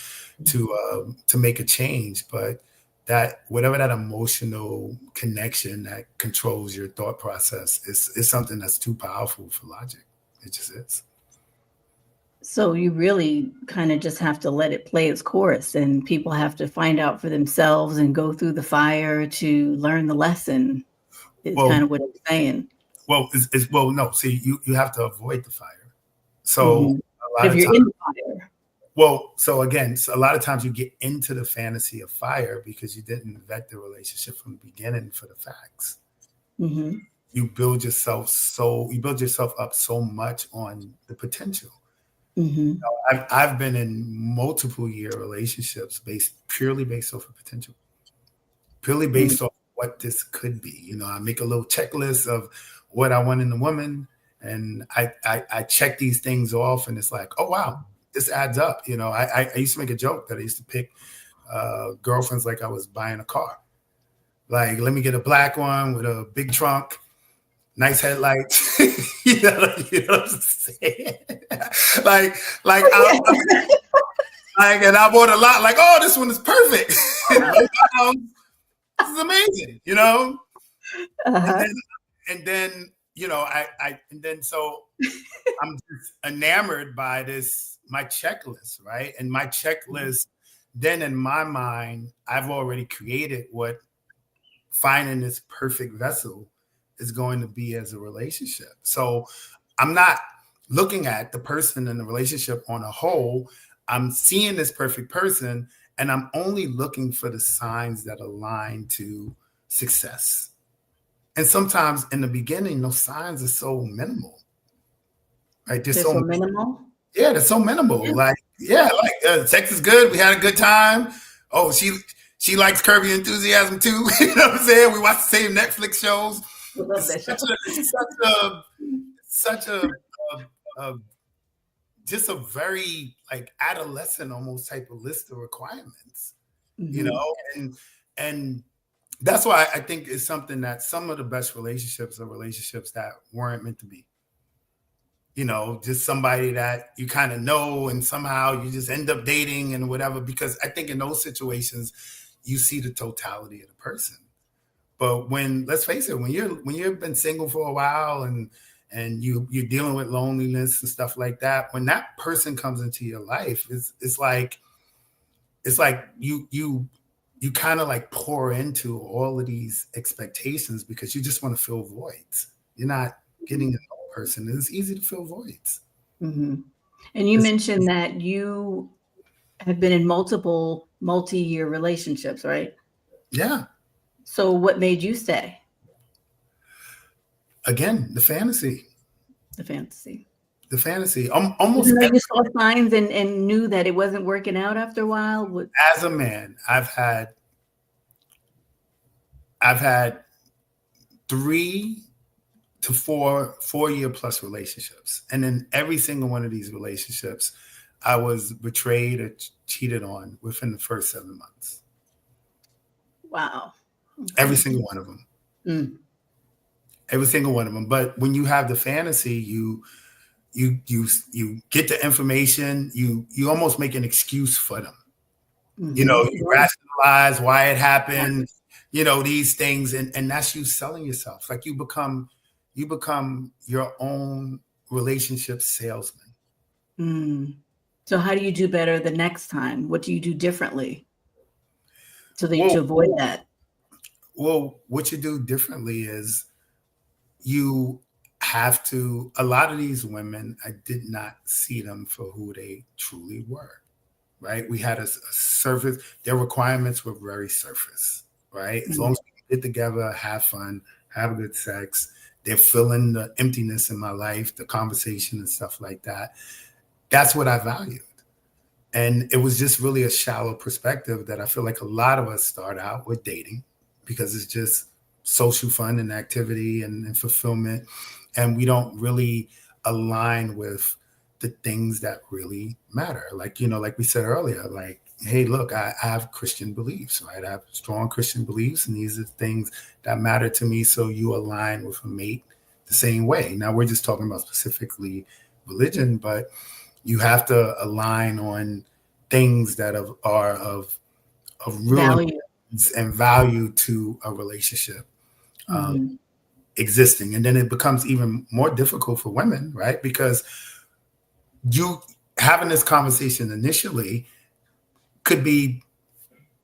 to make a change. But that whatever that emotional connection that controls your thought process is something that's too powerful for logic. It just is. So you really kind of just have to let it play its course, and people have to find out for themselves and go through the fire to learn the lesson, is Well, kind of what I'm saying. well, no. See, you have to avoid the fire. So Mhm. a But lot if of you're times, in the fire. well, so again, so a lot of times you get into the fantasy of fire because you didn't vet the relationship from the beginning for the facts. Mhm. You build yourself up so much on the potential. Mhm. I've been in multiple year relationships purely based off of potential, purely Mm. based off what this could be. You know, I make a little checklist of what I want in a woman, and I check these things off, and it's like, oh wow, this adds up. You know, I used to make a joke that I used to pick girlfriends like I was buying a car. Like, let me get a black one with a big trunk, nice headlights. You know what I'm saying? like, like, I, like, and I bought a lot. Like, oh, this one is perfect. This is amazing. You know, and Uh-huh. then, you know, and then so I'm just enamored by my checklist, right? And my checklist, then in my mind, I've already created what finding this perfect vessel is going to be as a relationship. So I'm not looking at the person in the relationship on a whole. I'm seeing this perfect person, and I'm only looking for the signs that align to success. And sometimes in the beginning, those signs are so minimal, right? They're so minimal. They're so minimal. Yeah. Like, sex is good. We had a good time. Oh, she likes Curb Your Enthusiasm too. You know what I'm saying? We watch the same Netflix shows. I love that It's show. such a just a very like adolescent almost type of list of requirements, you Mhm. know, and that's why I think it's something that some of the best relationships are relationships that weren't meant to be. You know, just somebody that you kind of know and somehow you just end up dating and whatever, because I think in those situations you see the totality of the person. But let's face it, when you've been single for a while and you're dealing with loneliness and stuff like that, when that person comes into your life, it's like you kind of like pour into all of these expectations because you just want to fill voids. You're not getting to know a person. It's easy to fill voids. Mhm. And you It's, mentioned that you have been in multiple multi-year relationships, right? yeah. So what made you stay? Again, the fantasy, The fantasy. the fantasy. Almost Even though you saw signs and knew that it wasn't working out after a while? What? as a man, I've had 3 to 4 year plus relationships. And in every single one of these relationships, I was betrayed or cheated on within the first 7 months. Wow. Every Okay. single one of them. Mm. Every single one of them. But when you have the fantasy, you get the information, you almost make an excuse for them. You know, Mhm. you rationalize why it happened, you know, these things, and that's you selling yourself. Like you become your own relationship salesman. Mm. So how do you do better the next time? What do you do differently to Well, avoid that? what you do differently is you have to. A lot of these women, I did not see them for who they truly were. Right? We had a surface. Their requirements were very surface. Right? As long Mm. as we can get together, have fun, have good sex, they're filling the emptiness in my life, the conversation and stuff like that. That's what I valued. And it was just really a shallow perspective that I feel like a lot of us start out with dating because it's just social fun and activity and fulfillment. And we don't really align with the things that really matter. Like, you know, like we said earlier, like, hey, look, I have Christian beliefs, right? I have strong Christian beliefs, and these are things that matter to me. So you align with a mate the same way. Now, we're just talking about specifically religion, but you have to align on things that are of real Value. and value to a relationship Mm-hmm. existing. And then it becomes even more difficult for women, right? Because you having this conversation initially could be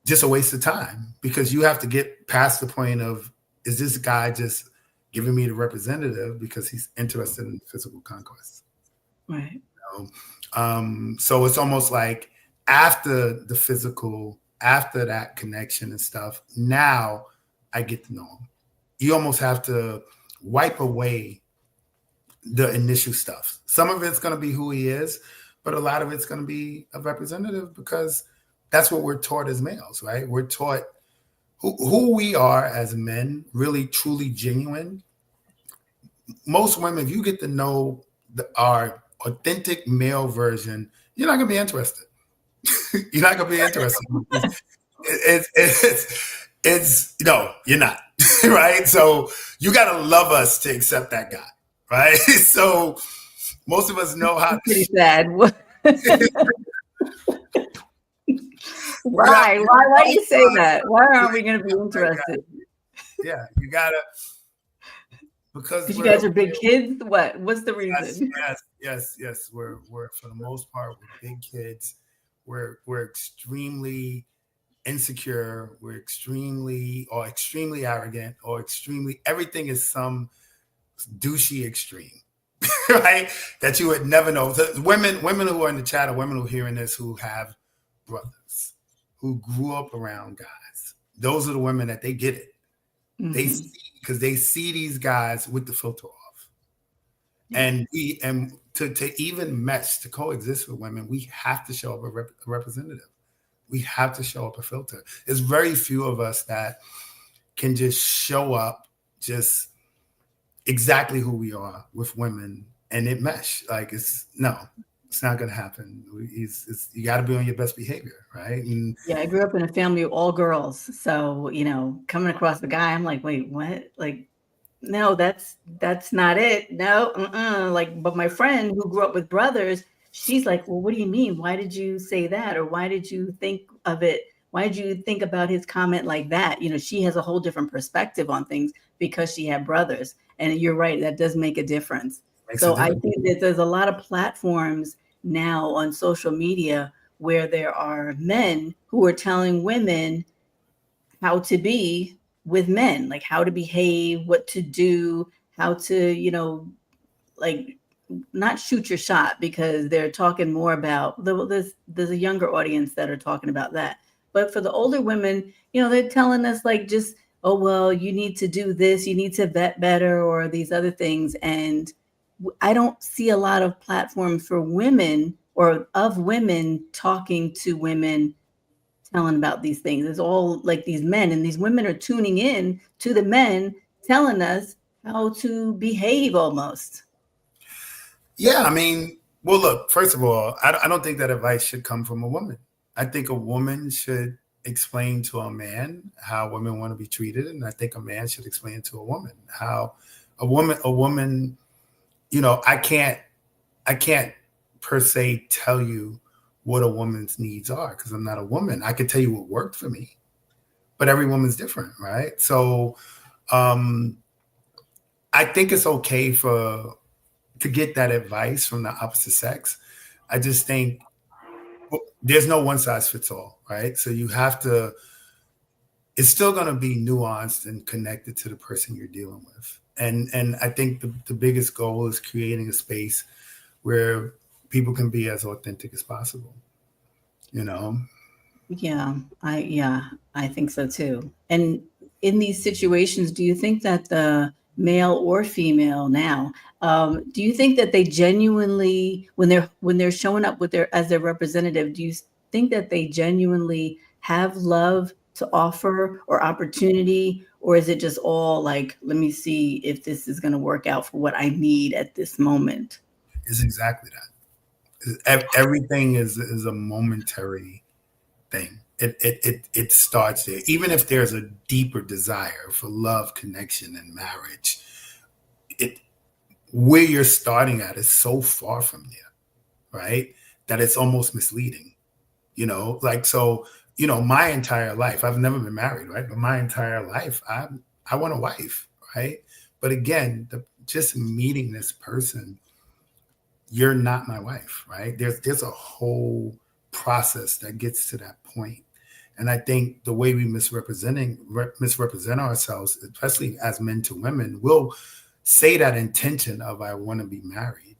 just a waste of time, because you have to get past the point of, is this guy just giving me the representative because he's interested in physical conquest? Right. So it's almost like after the physical, after that connection and stuff, now I get to know him. You almost have to wipe away the initial stuff. Some of it's going to be who he is, but a lot of it's going to be a representative, because that's what we're taught as males, right? We're taught who we are as men, really, truly genuine. Most women, if you get to know our authentic male version, you're not going to be interested. You're not going to be interested. It's no, you're not. Right? So you got to love us to accept that guy. Right? So most of us know how Pretty sad. you have Why? to Why do you say that? Why aren't we going to be interested? Yeah, you gotta, because Because you we're guys are big kids? What? What's the reason? yes. We're for the most part, we're big kids. We're extremely insecure. We're extremely arrogant, or extremely, everything is some douchey extreme. Right? That you would never know. The women who are in the chat, or women who are hearing this, who have brothers, who grew up around guys. Those are the women that they get it. They see, because they see these guys with the filter off. Yeah. And to even mesh, to coexist with women, we have to show up a representative. We have to show up a filter. There's very few of us that can just show up just exactly who we are with women and it mesh. Like, it's not going to happen. You got to be on your best behavior, right? And yeah, I grew up in a family of all girls, so coming across the guy, I'm like, wait, what? Like, no, that's not it. No, like, but my friend who grew up with brothers, she's like, well, what do you mean? Why did you say that? Or why did you think of it? Why did you think about his comment like that? She has a whole different perspective on things because she had brothers. And you're right, that does make a difference. So I think that there's a lot of platforms now on social media where there are men who are telling women how to be with men, like how to behave, what to do, how to, like, not shoot your shot, because they're talking more about there's a younger audience that are talking about that. But for the older women, they're telling us, like, just, oh, well, you need to do this, you need to vet better, or these other things. And I don't see a lot of platforms for women, or of women talking to women, telling about these things. It's all like these men, and these women are tuning in to the men telling us how to behave almost. Yeah, I mean, well, look, first of all, I don't think that advice should come from a woman. I think a woman should explain to a man how women want to be treated, and I think a man should explain to a woman how a woman, I can't per se tell you what a woman's needs are, because I'm not a woman. I could tell you what worked for me, but every woman's different, right? So I think it's okay to get that advice from the opposite sex. I just think there's no one size fits all, right? So you have to, it's still going to be nuanced and connected to the person you're dealing with. And I think the biggest goal is creating a space where people can be as authentic as possible, Yeah, I think so too. And in these situations, do you think that the male or female now, do you think that they genuinely, when they're showing up with as their representative, do you think that they genuinely have love to offer, or opportunity, or is it just all like, let me see if this is going to work out for what I need at this moment? It's exactly that. Everything is a momentary thing. It starts there. Even if there's a deeper desire for love, connection, and marriage, where you're starting at is so far from there, right? That it's almost misleading. Like, so my entire life, I've never been married, right? But my entire life, I want a wife, right? But again, just meeting this person, you're not my wife, right? There's a whole process that gets to that point. And I think the way we misrepresent ourselves, especially as men to women, we'll say that intention of I want to be married.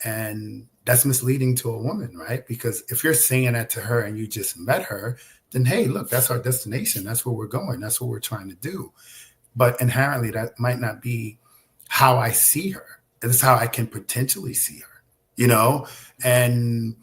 And that's misleading to a woman, right? Because if you're saying that to her and you just met her, then hey, look, that's our destination. That's where we're going. That's what we're trying to do. But inherently, that might not be how I see her. It's how I can potentially see her, and,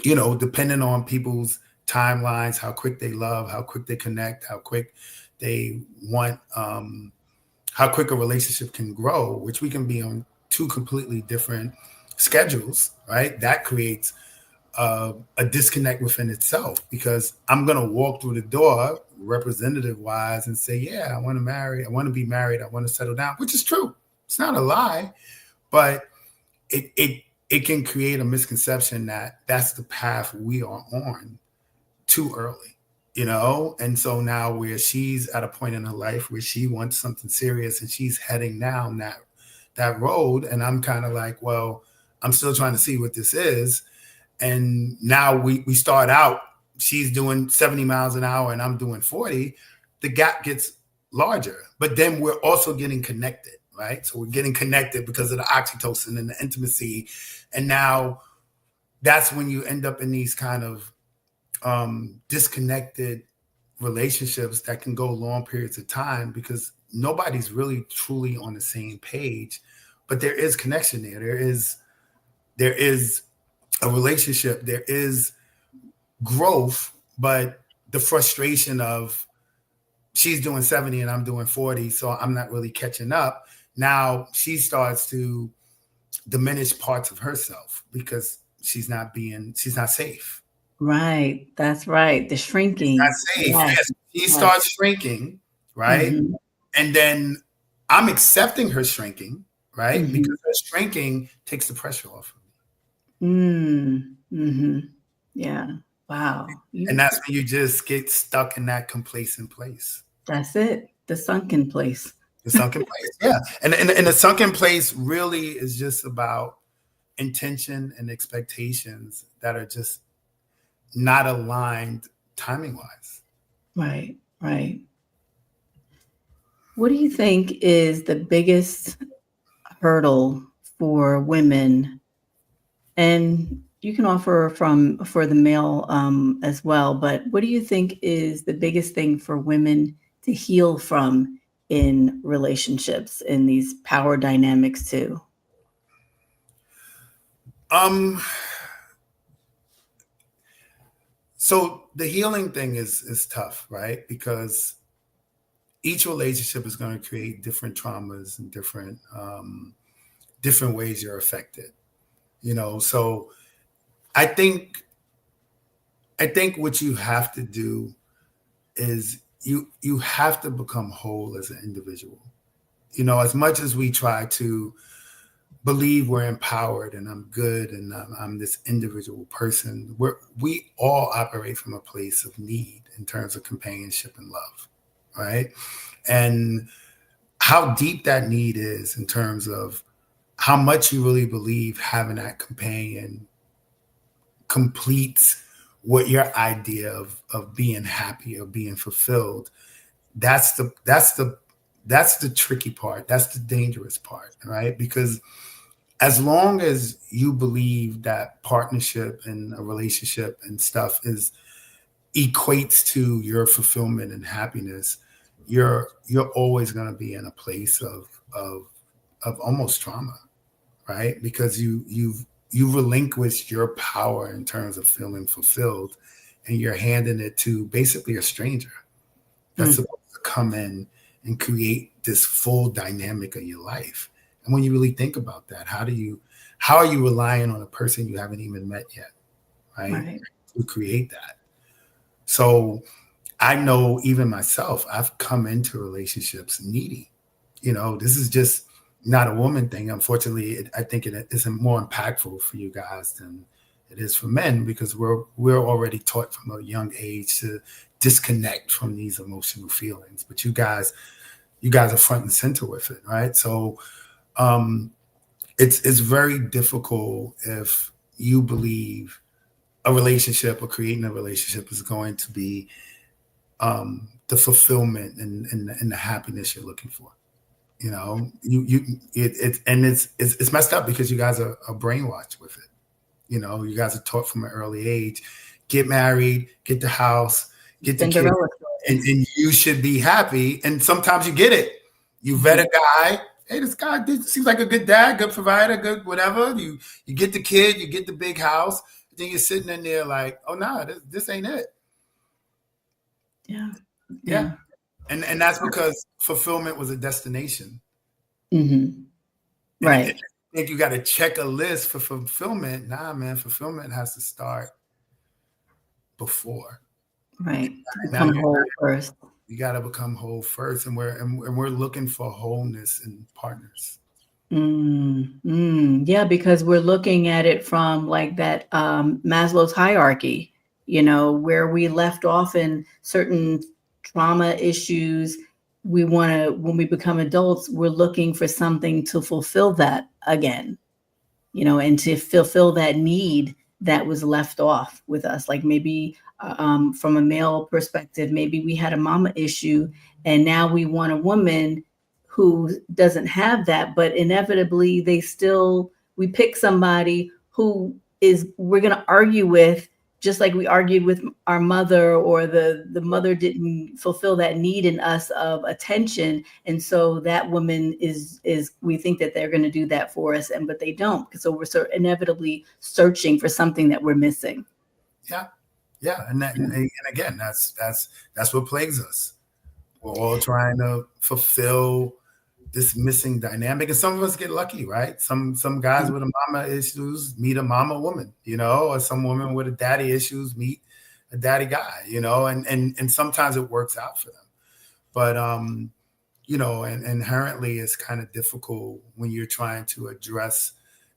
depending on people's timelines, how quick they love, how quick they connect, how quick they want, how quick a relationship can grow, which we can be on two completely different schedules, right? That creates a disconnect within itself, because I'm going to walk through the door representative wise and say, yeah, I want to be married. I want to settle down, which is true. It's not a lie, but it can create a misconception that that's the path we are on too early, And so now where she's at a point in her life where she wants something serious and she's heading down that road. And I'm kind of like, well, I'm still trying to see what this is. And now we start out, she's doing 70 miles an hour and I'm doing 40. The gap gets larger, but then we're also getting connected, right? So we're getting connected because of the oxytocin and the intimacy. And now that's when you end up in these kind of disconnected relationships that can go long periods of time because nobody's really truly on the same page, but there is connection there. There is a relationship, there is growth, but the frustration of she's doing 70 and I'm doing 40, so I'm not really catching up. Now she starts to diminish parts of herself because she's not safe. Right. That's right. The shrinking. Not safe. Yes. She starts shrinking, right? Mm-hmm. And then I'm accepting her shrinking, right? Mm-hmm. Because her shrinking takes the pressure off of me. Mm-hmm. Yeah. Wow. And that's when you just get stuck in that complacent place. That's it. The sunken place. The sunken place. Yeah. And the sunken place really is just about intention and expectations that are just not aligned timing wise. Right. Right. What do you think is the biggest hurdle for women? And you can offer for the male as well, but what do you think is the biggest thing for women to heal from in relationships, in these power dynamics too? So the healing thing is tough, right? Because each relationship is going to create different traumas and different ways you're affected. So I think what you have to do is you have to become whole as an individual. As much as we try to believe we're empowered and I'm good and I'm this individual person, we all operate from a place of need in terms of companionship and love, right? And how deep that need is in terms of how much you really believe having that companion completes what your idea of being happy or being fulfilled. That's the tricky part. That's the dangerous part, right? Because as long as you believe that partnership and a relationship and stuff equates to your fulfillment and happiness, you're always going to be in a place of almost trauma, right? Because you relinquish your power in terms of feeling fulfilled, and you're handing it to basically a stranger that's supposed to come in and create this full dynamic of your life. And when you really think about that, how are you relying on a person you haven't even met yet, right? To create that. So I know even myself, I've come into relationships needy. This is just not a woman thing. Unfortunately, I think it is more impactful for you guys than it is for men, because we're already taught from a young age to disconnect from these emotional feelings. But you guys are front and center with it, right? So it's very difficult if you believe a relationship or creating a relationship is going to be the fulfillment and the happiness you're looking for. It's messed up because you guys are brainwashed with it. You guys are taught from an early age, get married, get the house, get the kids, Cinderella and you should be happy. And sometimes you get it. You vet a guy. Hey, this seems like a good dad, good provider, good whatever. You get the kid, you get the big house. Then you're sitting in there like, oh no, this ain't it. Yeah. Yeah. And that's because fulfillment was a destination. Mm-hmm. And Right. I think you got to check a list for fulfillment. Nah, man, fulfillment has to start before. Right. To Now become whole first. you got to become whole first, and we're looking for wholeness in partners. Yeah, because we're looking at it from like that Maslow's hierarchy, where we left off in certain trauma issues. We want to, when we become adults, we're looking for something to fulfill that again, and to fulfill that need that was left off with us. Like maybe from a male perspective, maybe we had a mama issue and now we want a woman who doesn't have that, but inevitably we pick somebody who we're going to argue with, just like we argued with our mother, or the mother didn't fulfill that need in us of attention. And so that woman is we think that they're going to do that for us, but they don't. So we're inevitably searching for something that we're missing. Yeah. And again, that's what plagues us. We're all trying to fulfill this missing dynamic, and some of us get lucky, right? Some guys with a mama issues meet a mama woman, or some women with a daddy issues meet a daddy guy, and sometimes it works out for them. But and inherently it's kind of difficult when you're trying to address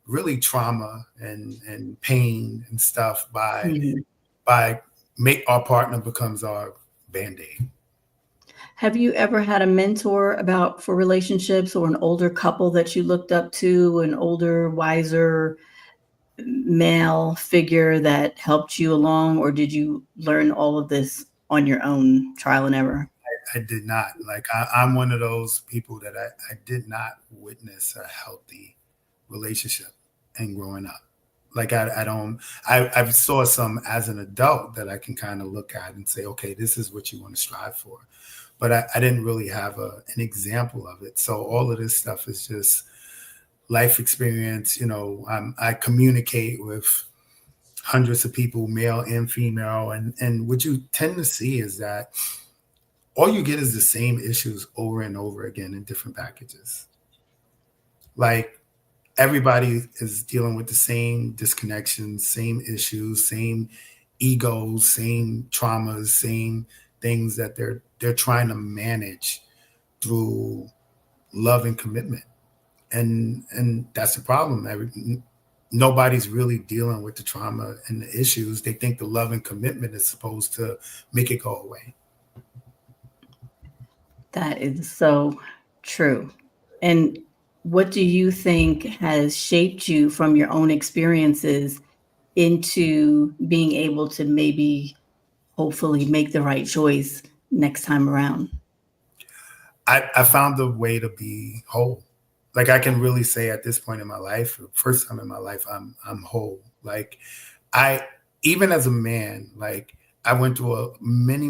really trauma and pain and stuff by make our partner becomes our band-aid. Have you ever had a mentor for relationships, or an older couple that you looked up to, an older, wiser male figure that helped you along, or did you learn all of this on your own, trial and error? I did not. Like I'm one of those people that I did not witness a healthy relationship in growing up. Like I saw some as an adult that I can kind of look at and say, okay, this is what you want to strive for. But I didn't really have an example of it. So all of this stuff is just life experience. I communicate with hundreds of people, male and female. And what you tend to see is that all you get is the same issues over and over again in different packages. Like everybody is dealing with the same disconnections, same issues, same egos, same traumas, same things that they're trying to manage through love and commitment. And that's the problem. Nobody's really dealing with the trauma and the issues. They think the love and commitment is supposed to make it go away. That is so true. And what do you think has shaped you from your own experiences into being able to maybe hopefully make the right choice next time around? I found a way to be whole. Like I can really say at this point in my life, first time in my life, I'm whole. Like even as a man, like I went through many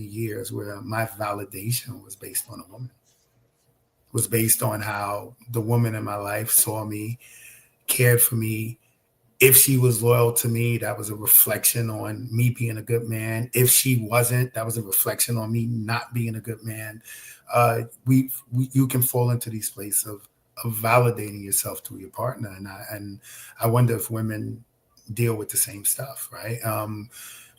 years where my validation was based on a woman. It was based on how the woman in my life saw me, cared for me. If she was loyal to me, that was a reflection on me being a good man. If she wasn't, that was a reflection on me not being a good man. You can fall into these places of validating yourself through your partner, and I wonder if women deal with the same stuff, right?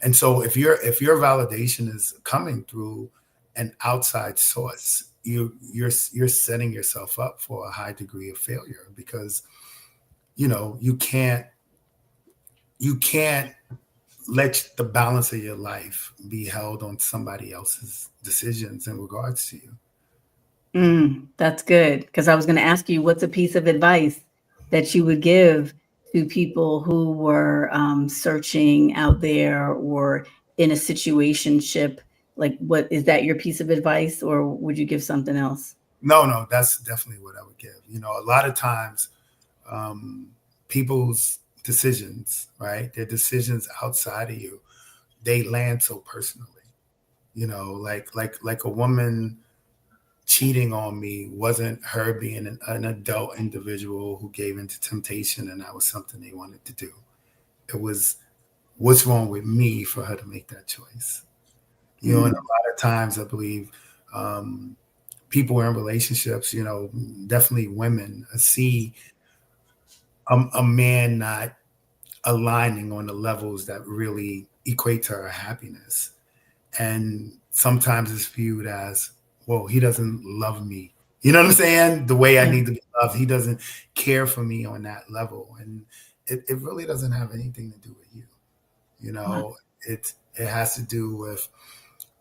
And so if your validation is coming through an outside source, you're setting yourself up for a high degree of failure, because you you can't let the balance of your life be held on somebody else's decisions in regards to you. That's good, because I was going to ask you, what's a piece of advice that you would give to people who were searching out there or in a situationship? Like, what is that your piece of advice, or would you give something else? No, that's definitely what I would give. A lot of times, people's decisions, right? Their decisions outside of you, they land so personally. Like a woman cheating on me wasn't her being an adult individual who gave into temptation and that was something they wanted to do. It was what's wrong with me for her to make that choice. And a Mm, lot of times I believe people in relationships, definitely women see a man not aligning on the levels that really equate to her happiness. And sometimes it's viewed as, well, he doesn't love me. You know what I'm saying? The way I yeah. need to be loved. He doesn't care for me on that level. And it really doesn't have anything to do with you. Wow. It has to do with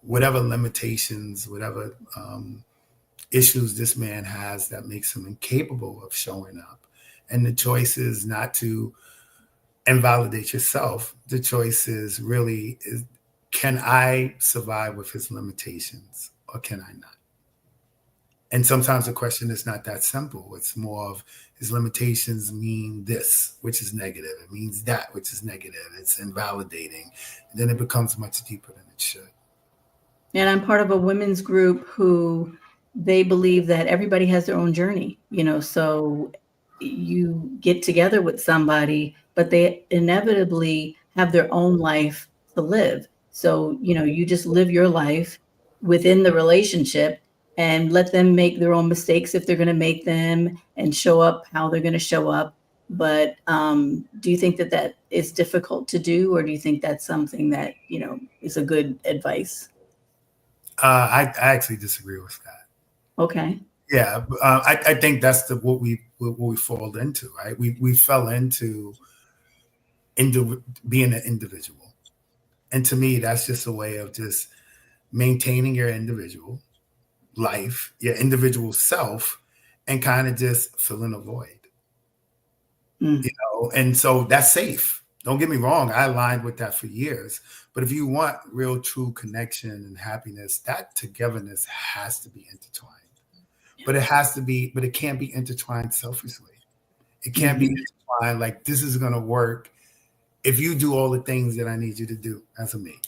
whatever limitations, whatever issues this man has that makes him incapable of showing up. And the choice is not to invalidate yourself. The choice is really, can I survive with his limitations or can I not? And sometimes the question is not that simple. It's more of his limitations mean this, which is negative. It means that, which is negative. It's invalidating. And then it becomes much deeper than it should. And I'm part of a women's group who they believe that everybody has their own journey, so you get together with somebody, but they inevitably have their own life to live. So, you just live your life within the relationship and let them make their own mistakes if they're going to make them and show up how they're going to show up. But do you think that that is difficult to do, or do you think that's something that, is a good advice? I actually disagree with that. Okay. Yeah, I think that's what we fall into, right? We fell into being an individual, and to me, that's just a way of just maintaining your individual life, your individual self, and kind of just filling a void. Mm, And so that's safe. Don't get me wrong, I aligned with that for years. But if you want real, true connection and happiness, that togetherness has to be intertwined. But it can't be intertwined selfishly. It can't be mhm. intertwined like this is going to work if you do all the things that I need you to do as a mate.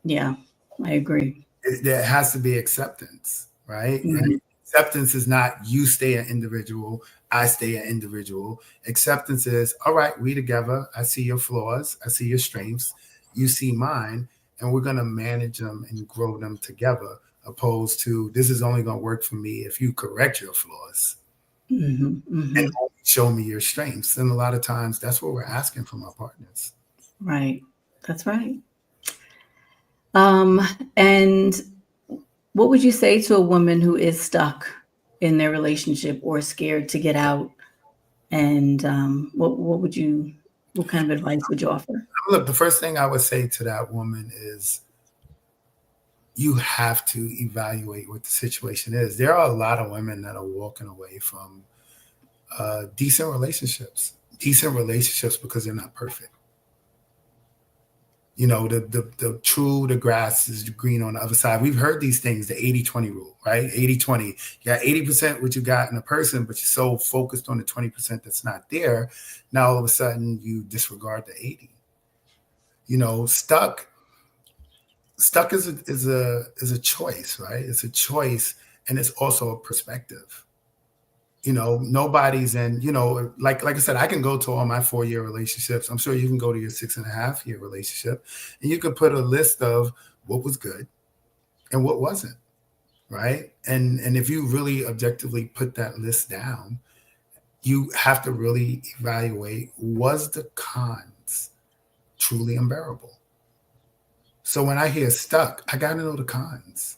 Yeah, I agree. There has to be acceptance, right? And Mhm, acceptance is not you stay an individual, I stay an individual. Acceptance is, all right, we together. I see your flaws, I see your strengths, you see mine, and we're going to manage them and grow them together. Opposed to this is only going to work for me if you correct your flaws mhm, and mhm. only show me your strengths. And a lot of times that's what we're asking from our partners. Right. That's right. Um, and what would you say to a woman who is stuck in their relationship or scared to get out? And what kind of advice would you offer? Look, the first thing I would say to that woman is you have to evaluate what the situation is. There are a lot of women that are walking away from decent relationships because they're not perfect. The grass is green on the other side. We've heard these things, the 80-20 rule, right? 80-20. You got 80% what you got in a person, but you're so focused on the 20% that's not there. Now all of a sudden you disregard the 80. Stuck is a choice, right? It's a choice, and it's also a perspective. Nobody's in. Like I said, I can go to all my 4-year relationships. I'm sure you can go to your 6.5-year relationship, and you could put a list of what was good and what wasn't, right? And if you really objectively put that list down, you have to really evaluate, was the cons truly unbearable? So when I hear stuck, I got to know the cons,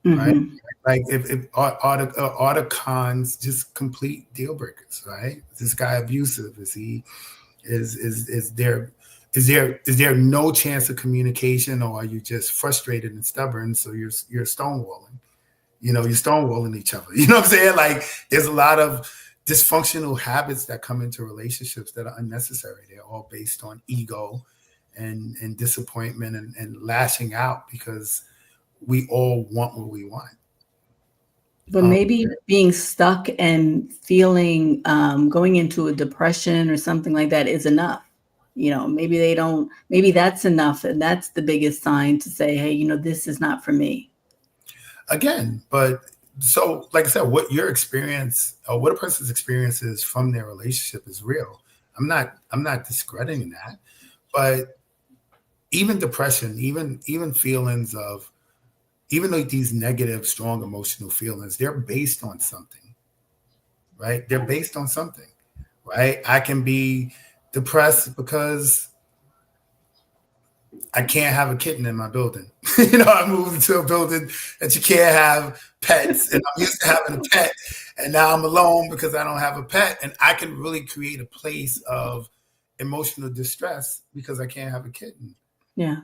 right? Mhm. Like if are the cons just complete deal breakers, right? Is this guy abusive? Is he is is there no chance of communication, or are you just frustrated and stubborn? So you're stonewalling. You're stonewalling each other. You know what I'm saying? Like, there's a lot of dysfunctional habits that come into relationships that are unnecessary. They're all based on ego and disappointment and lashing out because we all want what we want. But maybe being stuck and feeling going into a depression or something like that is enough. Maybe that's enough. And that's the biggest sign to say, hey, this is not for me. Again, but so like I said, what your experience or what a person's experience is from their relationship is real. I'm not discrediting that. But even depression, even feelings of, even though these negative, strong emotional feelings, they're based on something, right? They're based on something, right? I can be depressed because I can't have a kitten in my building. I moved into a building that you can't have pets, and I'm used to having a pet, and now I'm alone because I don't have a pet, and I can really create a place of emotional distress because I can't have a kitten. Yeah.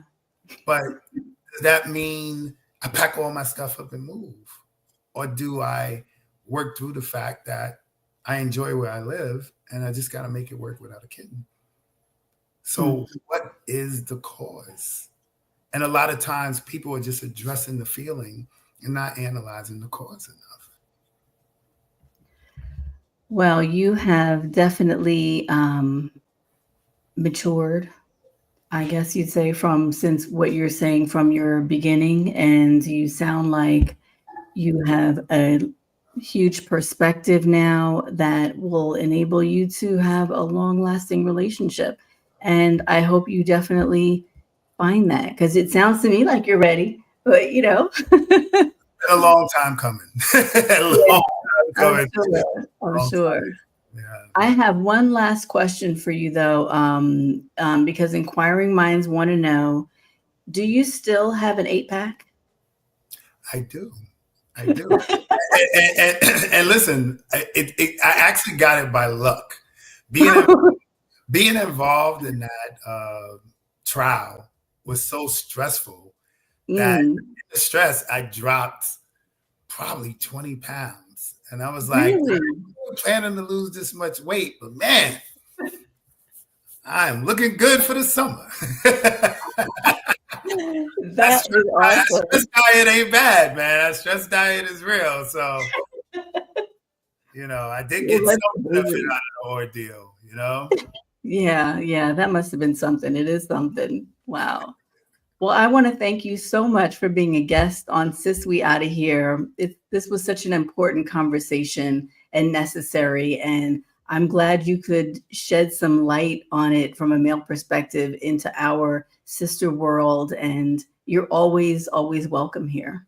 But does that mean I pack all my stuff up and move? Or do I work through the fact that I enjoy where I live and I just got to make it work without a kitten? So what is the cause? And a lot of times people are just addressing the feeling and not analyzing the cause enough. Well, you have definitely matured, I guess you'd say, since what you're saying from your beginning, and you sound like you have a huge perspective now that will enable you to have a long-lasting relationship. And I hope you definitely find that, because it sounds to me like you're ready, but Been a long time coming. I'm sure. Yeah. I have one last question for you, though, because inquiring minds want to know, do you still have an 8-pack? I do. and listen, I actually got it by luck. Being involved in that trial was so stressful that in the stress, I dropped probably 20 pounds. And I was like, Really? I'm planning to lose this much weight, but man, I'm looking good for the summer. That is awesome. That stress diet ain't bad, man. That stress diet is real. So, I did get some benefit out of the ordeal, Yeah, that must have been something. It is something. Wow. Well, I want to thank you so much for being a guest on Sis We Outta Here. This was such an important conversation and necessary, and I'm glad you could shed some light on it from a male perspective into our sister world, and you're always, always welcome here.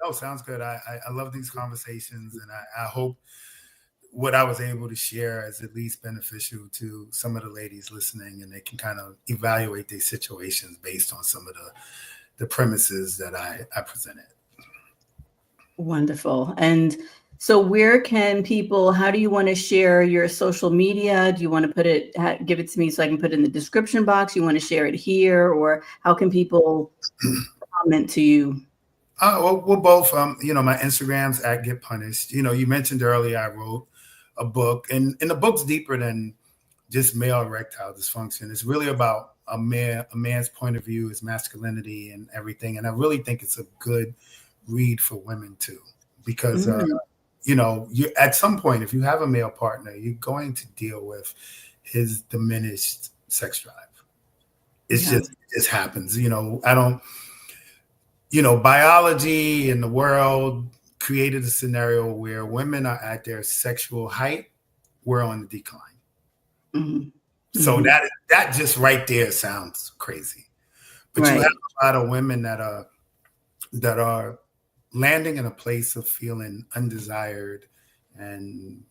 Oh, sounds good. I love these conversations, and I hope what I was able to share is at least beneficial to some of the ladies listening, and they can kind of evaluate their situations based on some of the premises that I presented. Wonderful. And so how do you want to share your social media? Do you want to give it to me so I can put it in the description box? You want to share it here, or how can people comment to you? Well, both. My Instagram's at Get Punished. You mentioned earlier I wrote a book, and the book's deeper than just male erectile dysfunction. It's really about a man's point of view, his masculinity and everything. And I really think it's a good read for women too, because you at some point, if you have a male partner, you're going to deal with his diminished sex drive. It just happens. Biology and the world created a scenario where women are at their sexual height, we're on the decline. Mm-hmm. So that just right there sounds crazy. But you have a lot of women that are landing in a place of feeling undesired, and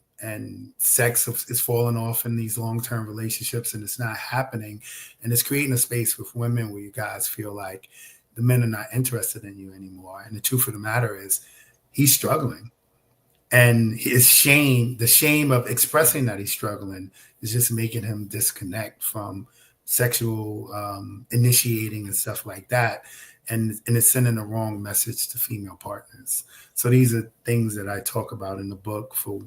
sex is falling off in these long-term relationships, and it's not happening. And it's creating a space with women where you guys feel like the men are not interested in you anymore. And the truth of the matter is he's struggling. And the shame of expressing that he's struggling is just making him disconnect from sexual initiating and stuff like that. And it's sending the wrong message to female partners. So these are things that I talk about in the book for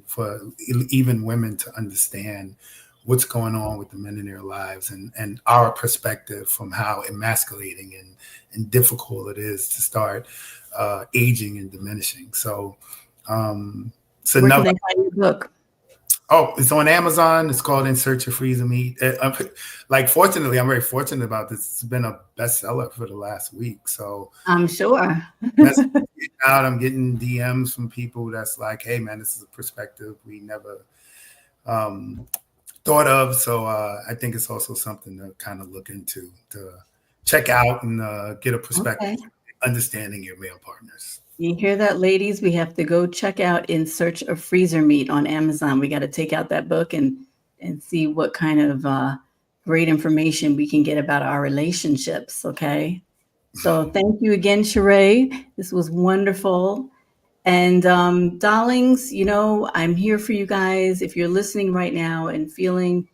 even women to understand what's going on with the men in their lives, and our perspective from how emasculating and difficult it is to start aging and diminishing. So Where can they find your book? Oh, it's on Amazon. It's called In Search of Freezer Meat. Fortunately, I'm very fortunate about this. It's been a bestseller for the last week. So I'm sure. I'm getting DMs from people that's like, hey, man, this is a perspective we never thought of. So I think it's also something to kind of look into, to check out and get a perspective, understanding your male partners. You hear that, ladies? We have to go check out In Search of Freezer Meat on Amazon. We got to take out that book and see what kind of great information we can get about our relationships, okay? So thank you again, Sharay. This was wonderful. And darlings, you know, I'm here for you guys. If you're listening right now and feeling,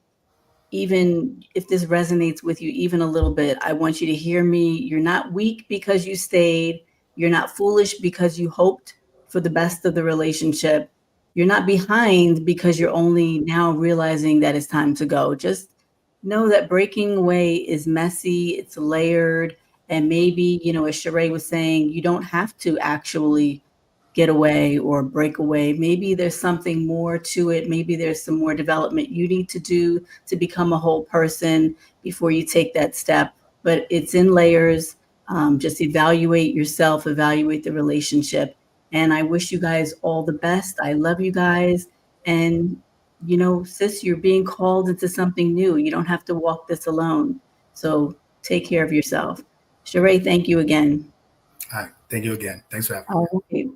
even if this resonates with you even a little bit, I want you to hear me. You're not weak because you stayed. You're not foolish because you hoped for the best of the relationship. You're not behind because you're only now realizing that it's time to go. Just know that breaking away is messy, it's layered, and maybe, you know, as Sharay was saying, you don't have to actually get away or break away. Maybe there's something more to it. Maybe there's some more development you need to do to become a whole person before you take that step. But it's in layers. Just evaluate yourself, evaluate the relationship. And I wish you guys all the best. I love you guys. And, you know, sis, you're being called into something new. You don't have to walk this alone. So take care of yourself. Sharay, thank you again. All right. Thank you again. Thanks for having me. All right.